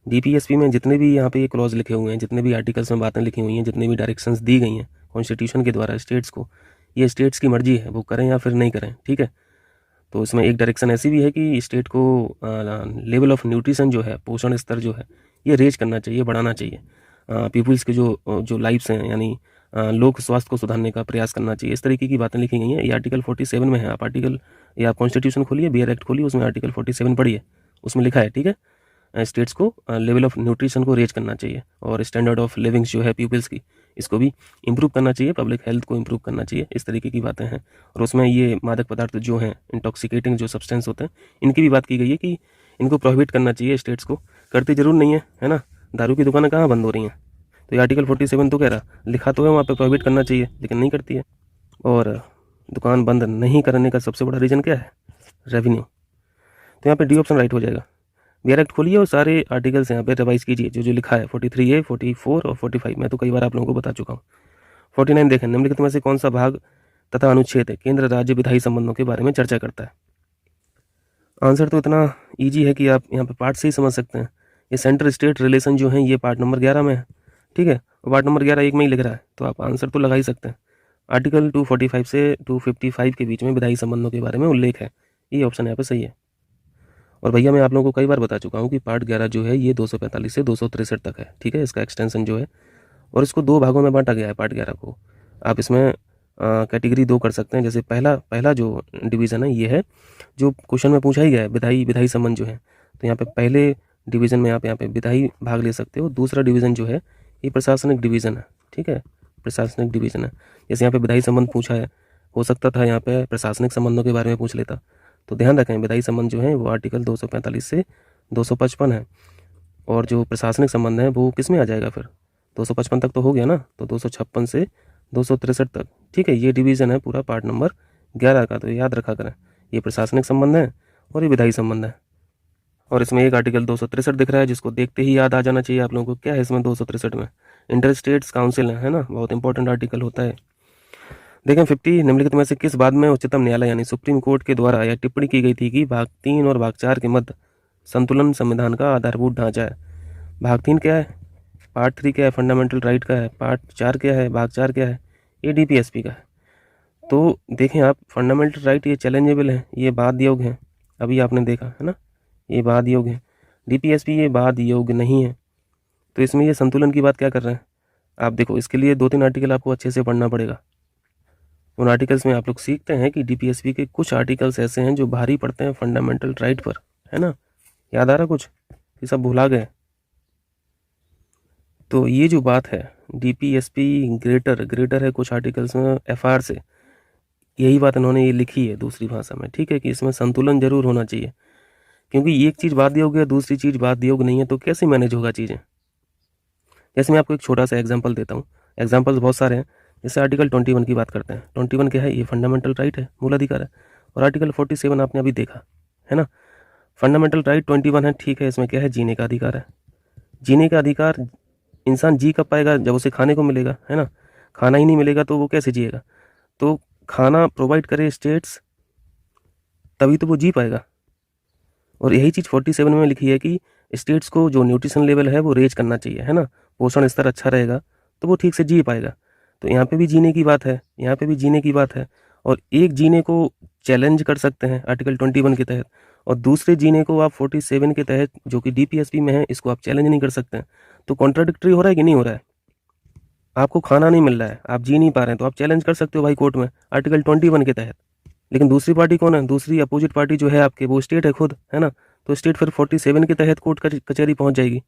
डीपीएसपी में जितने भी यहाँ पे ये क्लॉज लिखे हुए हैं, जितने भी आर्टिकल्स में बातें लिखी हुई हैं, जितने भी डायरेक्शंस दी गई हैं कॉन्स्टिट्यूशन के द्वारा स्टेट्स को, ये स्टेट्स की मर्जी है, वो करें या फिर नहीं करें, ठीक है। तो इसमें एक डायरेक्शन ऐसी भी है कि स्टेट को लेवल ऑफ न्यूट्रिशन जो है, पोषण स्तर जो है, ये रेज करना चाहिए, बढ़ाना चाहिए। पीपल्स के जो लाइफ्स हैं, यानी लोक स्वास्थ्य को सुधारने का प्रयास करना चाहिए। इस तरीके की बातें लिखी गई हैं। ये आर्टिकल 47 में है। आप आर्टिकल या आप कॉन्स्टिट्यूशन खोलिए, बियर एक्ट खोलिए, उसमें आर्टिकल 47 पढ़िए, उसमें लिखा है, ठीक है। स्टेट्स को लेवल ऑफ न्यूट्रिशन को रेज करना चाहिए, और स्टैंडर्ड ऑफ लिविंग्स जो है पीपल्स की, इसको भी इम्प्रूव करना चाहिए, पब्लिक हेल्थ को इम्प्रूव करना चाहिए, इस तरीके की बातें हैं। और उसमें ये मादक पदार्थ जो हैं, इंटॉक्सिकेटिंग जो सब्सटेंस होते हैं, इनकी भी बात की गई है कि इनको प्रोहिबिट करना चाहिए स्टेट्स को। करती जरूर नहीं है ना, दारू की दुकानें कहाँ बंद हो रही हैं। तो ये आर्टिकल 47 तो कह रहा, लिखा तो है वहाँ पे प्रोहिबिट करना चाहिए, लेकिन नहीं करती है। और दुकान बंद नहीं करने का सबसे बड़ा रीज़न क्या है? रेवेन्यू। तो यहाँ पे डी ऑप्शन राइट हो जाएगा। वीआर एक्ट खोलिए और सारे आर्टिकल्स यहाँ पे रिवाइज कीजिए, जो जो लिखा है 43A, 44 और 45। मैं तो कई बार आप लोगों को बता चुका हूँ। 49 देखें, निम्नलिखित में से कौन सा भाग तथा अनुच्छेद है केंद्र राज्य विधायी संबंधों के बारे में चर्चा करता है? आंसर तो इतना ईजी है कि आप यहाँ पे पार्ट से ही समझ सकते हैं। ये सेंटर स्टेट रिलेशन जो है ये पार्ट नंबर 11 में है, ठीक है। और पार्ट नंबर 11 एक में ही लिख रहा है, तो आप आंसर तो लगा ही सकते हैं। आर्टिकल 245 से 255 के बीच में विधायी संबंधों के बारे में उल्लेख है, ये ऑप्शन यहाँ पे सही है। और भैया मैं आप लोगों को कई बार बता चुका हूँ कि पार्ट 11 जो है ये 245 से 263 तक है, ठीक है, इसका एक्सटेंशन जो है। और इसको 2 भागों में बांटा गया है पार्ट 11 को। आप इसमें कैटेगरी 2 कर सकते हैं। जैसे पहला जो डिवीज़न है ये है जो क्वेश्चन में पूछा ही गया है, विधायी संबंध जो है। तो यहाँ पे पहले डिवीज़न में आप यहाँ पे विधायी भाग ले सकते हो। दूसरा डिवीज़न जो है ये प्रशासनिक डिवीज़न है, ठीक है, प्रशासनिक डिवीज़न है। जैसे यहाँ पे विधायी संबंध पूछा है, हो सकता था यहाँ पे प्रशासनिक संबंधों के बारे में पूछ लेता। तो ध्यान रखें, विधायी संबंध जो है वो आर्टिकल 245 से 255 है, और जो प्रशासनिक संबंध है वो किस में आ जाएगा फिर? 255 तक तो हो गया ना, तो 256 से 263 तक, ठीक है। ये डिवीज़न है पूरा पार्ट नंबर 11 का, तो याद रखा करें, ये प्रशासनिक संबंध है और ये विधायी संबंध है। और इसमें एक आर्टिकल 263 दिख रहा है, जिसको देखते ही याद आ जाना चाहिए आप लोगों को। क्या है इसमें 263 में? इंटर स्टेट्स काउंसिल है ना, बहुत इंपॉर्टेंट आर्टिकल होता है। देखें 50, निम्नलिखित में से किस बात में उच्चतम न्यायालय यानी सुप्रीम कोर्ट के द्वारा यह टिप्पणी की गई थी कि भाग 3 और भाग 4 के मध्य संतुलन संविधान का आधारभूत ढांचा है? भाग 3 क्या है, पार्ट 3 क्या है, फंडामेंटल राइट का है, पार्ट 4 क्या है, भाग 4 क्या है, ये DPSP का है। तो देखें आप, फंडामेंटल राइट ये चैलेंजेबल है, ये बाध्य योग है, अभी आपने देखा है ना, ये बाध्य योग है। DPSP ये बाध्य योग नहीं है। तो इसमें ये संतुलन की बात क्या कर रहे हैं आप देखो। इसके लिए 2-3 आर्टिकल आपको अच्छे से पढ़ना पड़ेगा। उन आर्टिकल्स में आप लोग सीखते हैं कि DPSP के कुछ आर्टिकल्स ऐसे हैं जो भारी पड़ते हैं फंडामेंटल राइट पर, है ना। याद आ रहा कुछ? ये सब भुला गए। तो ये जो बात है DPSP ग्रेटर है कुछ आर्टिकल्स में FR से, यही बात इन्होंने ये लिखी है दूसरी भाषा में, ठीक है, कि इसमें संतुलन जरूर होना चाहिए। क्योंकि एक चीज़ बाध्य योग है, दूसरी चीज़ बाध्य योग नहीं है, तो कैसे मैनेज होगा चीज़ें। जैसे मैं आपको एक छोटा सा एग्जाम्पल देता हूँ, एग्जाम्पल्स बहुत सारे हैं। जैसे आर्टिकल 21 की बात करते हैं। 21 क्या है? ये फंडामेंटल राइट है, मूल अधिकार है। और आर्टिकल 47 आपने अभी देखा है ना, फंडामेंटल राइट 21 है, ठीक है। इसमें क्या है? जीने का अधिकार है। जीने का अधिकार इंसान जी कब पाएगा? जब उसे खाने को मिलेगा, है ना। खाना ही नहीं मिलेगा तो वो कैसे जिएगा? तो खाना प्रोवाइड करे स्टेट्स, तभी तो वो जी पाएगा। और यही चीज़ 47 में लिखी है कि स्टेट्स को जो न्यूट्रिशन लेवल है वो रेज करना चाहिए, है ना। पोषण स्तर अच्छा रहेगा तो वो ठीक से जी पाएगा। तो यहाँ पे भी जीने की बात है, यहाँ पे भी जीने की बात है। और एक जीने को चैलेंज कर सकते हैं आर्टिकल 21 के तहत, और दूसरे जीने को आप 47 के तहत जो कि DPSP में है, इसको आप चैलेंज नहीं कर सकते हैं। तो कॉन्ट्राडिक्टरी हो रहा है कि नहीं हो रहा है? आपको खाना नहीं मिल रहा है, आप जी नहीं पा रहे हैं, तो आप चैलेंज कर सकते हो भाई कोर्ट में आर्टिकल 21 के तहत। लेकिन दूसरी पार्टी कौन है? दूसरी अपोजिट पार्टी जो है आपके, वो स्टेट है खुद, है ना। तो स्टेट फिर 47 के तहत कोर्ट कचहरी पहुंच जाएगी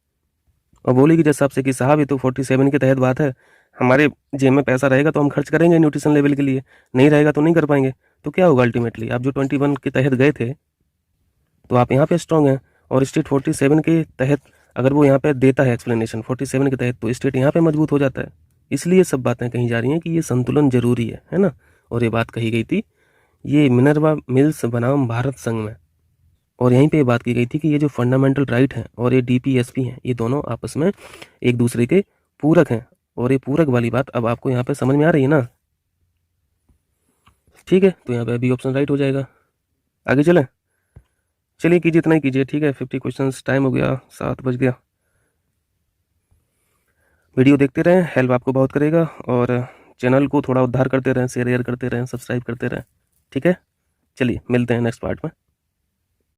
और बोलेगी जज साहब से कि साहब ये तो 47 के तहत बात है, हमारे जेब में पैसा रहेगा तो हम खर्च करेंगे न्यूट्रिशन लेवल के लिए, नहीं रहेगा तो नहीं कर पाएंगे। तो क्या होगा अल्टीमेटली? आप जो 21 के तहत गए थे तो आप यहाँ पे स्ट्रांग हैं, और स्टेट 47 के तहत अगर वो यहाँ पे देता है एक्सप्लेनेशन 47 के तहत, तो स्टेट यहाँ पे मजबूत हो जाता है। इसलिए सब बातें कही जा रही हैं कि ये संतुलन जरूरी है ना। और ये बात कही गई थी ये मिनर्वा मिल्स बनाम भारत संघ में, और यहीं पे बात की गई थी कि ये जो फंडामेंटल राइट हैं और ये DPSP हैं, ये दोनों आपस में एक दूसरे के पूरक हैं। और ये पूरक वाली बात अब आपको यहाँ पे समझ में आ रही है ना, ठीक है। तो यहाँ पे अभी ऑप्शन राइट हो जाएगा। आगे चलें, चलिए कीजिए, इतना ही कीजिए, ठीक है। 50 क्वेश्चंस, टाइम हो गया, 7 बज गया। वीडियो देखते रहें, हेल्प आपको बहुत करेगा, और चैनल को थोड़ा उद्धार करते रहें, शेयर करते रहें, सब्सक्राइब करते रहें, ठीक है। चलिए मिलते हैं नेक्स्ट पार्ट में।